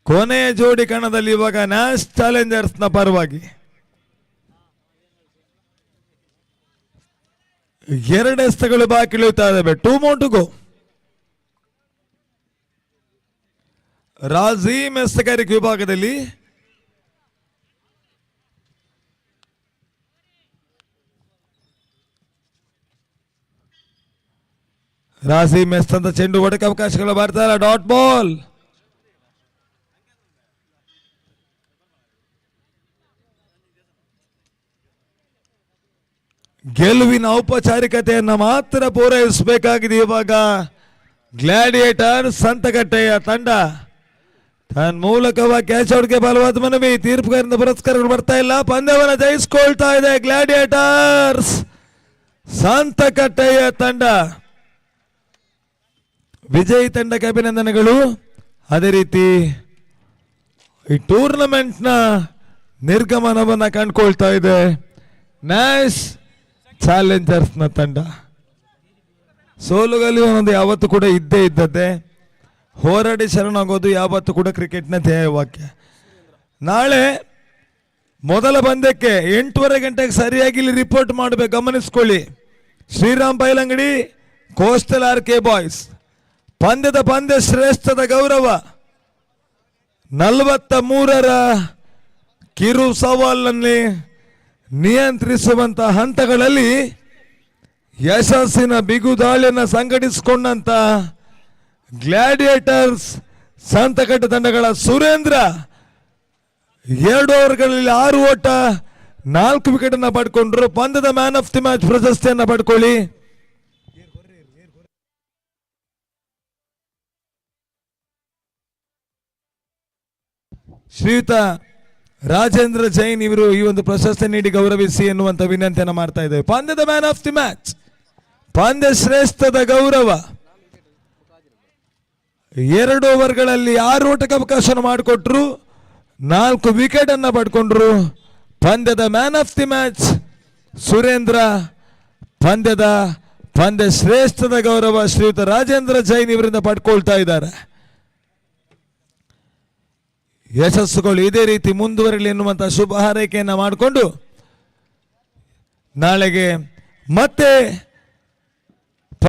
ಕೊನೆಯ ಜೋಡಿ ಕಣದಲ್ಲಿ ಇವಾಗ ನ್ಯಾಶ್ ಚಾಲೆಂಜರ್ಸ್ ನ ಪರವಾಗಿ 2 ಎಸೆತಗಳು ಬಾಕಿ ಉಳಿತಾ ಇದ್ದಾವೆ. 2 more to go. ರಾಜೀಮ್ ಎಸೆಗಾರಿಕೆ ವಿಭಾಗದಲ್ಲಿ ರಾಜೀಮ್ ಎಸೆದಂತ ಚೆಂಡು ಹೊಡೆಕ ಅವಕಾಶಗಳು ಬರ್ತಾ ಇಲ್ಲ. Dot ball. ಗೆಲುವಿನ ಔಪಚಾರಿಕತೆಯನ್ನು ಮಾತ್ರ ಪೂರೈಸಬೇಕಾಗಿದೆ ಇವಾಗ ಗ್ಲಾಡಿಯೇಟರ್ ಸಂತಕಟ್ಟೆಯ ತಂಡ. ತನ್ನ ಮೂಲಕವಾಗಿ ಕ್ಯಾಚ್ ಔಟ್ಗೆ ಬಲವಾದ ಮನವಿ. ತೀರ್ಪುಗಾರರಿಂದ ಪುರಸ್ಕಾರಗಳು ಬರ್ತಾ ಇಲ್ಲ. ಪಂದ್ಯವನ್ನು ಜಯಿಸಿಕೊಳ್ತಾ ಇದೆ ಗ್ಲಾಡಿಯೇಟರ್ಸ್ ಸಂತಕಟ್ಟೆಯ ತಂಡ. ವಿಜಯ್ ತಂಡಕ್ಕೆ ಅಭಿನಂದನೆಗಳು. ಅದೇ ರೀತಿ ಈ ಟೂರ್ನಮೆಂಟ್ ನ ನಿರ್ಗಮನವನ್ನ ಕಂಡುಕೊಳ್ತಾ ಇದೆ ನ್ಯಾಶ್ ಚಾಲೆಂಜರ್ಸ್ ನ ತಂಡ. ಸೋಲುಗಲ್ಲಿ ಅನ್ನೋದು ಯಾವತ್ತೂ ಕೂಡ ಇದ್ದೇ ಇದ್ದದ್ದೇ. ಹೋರಾಡಿ ಶರಣಾಗೋದು ಯಾವತ್ತೂ ಕೂಡ ಕ್ರಿಕೆಟ್ನ ಧ್ಯೇಯವಾಕ್ಯ. ನಾಳೆ ಮೊದಲ ಪಂದ್ಯಕ್ಕೆ 8:30 ಗಂಟೆಗೆ ಸರಿಯಾಗಿ ಇಲ್ಲಿ ರಿಪೋರ್ಟ್ ಮಾಡಬೇಕು. ಗಮನಿಸ್ಕೊಳ್ಳಿ. Shriram Bailangadi coastal RK boys. ಪಂದ್ಯ ಶ್ರೇಷ್ಠದ ಗೌರವ. 43ರ ಕಿರು ಸವಾಲಲ್ಲಿ ನಿಯಂತ್ರಿಸುವಂತ ಹಂತಗಳಲ್ಲಿ ಯಶಸ್ಸಿನ ಬಿಗುದಾಳಿಯನ್ನು ಸಂಘಟಿಸಿಕೊಂಡಂತ ಗ್ಲಾಡಿಯೇಟರ್ಸ್ ಸಂತಕಟ್ಟೆ ತಂಡಗಳ ಸುರೇಂದ್ರ 2 ಓವರ್ಗಳಲ್ಲಿ 6 ಓಟ 4 ವಿಕೆಟ್ ಅನ್ನ ಪಡ್ಕೊಂಡ್ರು. ಪಂದ್ಯದ ಮ್ಯಾನ್ ಆಫ್ ದಿ ಮ್ಯಾಚ್ ಪ್ರಶಸ್ತಿಯನ್ನ ಪಡ್ಕೊಳ್ಳಿ. ಶ್ರೀಯುತ ರಾಜೇಂದ್ರ ಜೈನ್ ಇವರು ಈ ಒಂದು ಪ್ರಶಸ್ತಿ ನೀಡಿ ಗೌರವಿಸಿ ಎನ್ನುವಂತ ವಿನಂತಿಯನ್ನು ಮಾಡ್ತಾ ಇದ್ದೇವೆ. ಪಂದ್ಯದ ಮ್ಯಾನ್ ಆಫ್ ದಿ ಮ್ಯಾಚ್, ಪಂದ್ಯ ಶ್ರೇಷ್ಠದ ಗೌರವ. 2 ಓವರ್ಗಳಲ್ಲಿ 6 ಓಟಕ್ಕೆ ಅವಕಾಶ ಮಾಡಿಕೊಟ್ರು, 4 ವಿಕೆಟ್ ಅನ್ನ ಪಡ್ಕೊಂಡ್ರು. ಪಂದ್ಯದ man of the match Surendra. ಪಂದ್ಯ ಶ್ರೇಷ್ಠದ ಗೌರವ ಶ್ರೀಯುತ ರಾಜೇಂದ್ರ ಜೈನ್ ಇವರಿಂದ ಪಡ್ಕೊಳ್ತಾ ಇದ್ದಾರೆ. ಯಶಸ್ಸುಗಳು ಇದೇ ರೀತಿ ಮುಂದುವರಲಿ ಎನ್ನುವಂತ ಶುಭ ಹಾರೈಕೆಯನ್ನ ಮಾಡಿಕೊಂಡು ನಾಳೆಗೆ ಮತ್ತೆ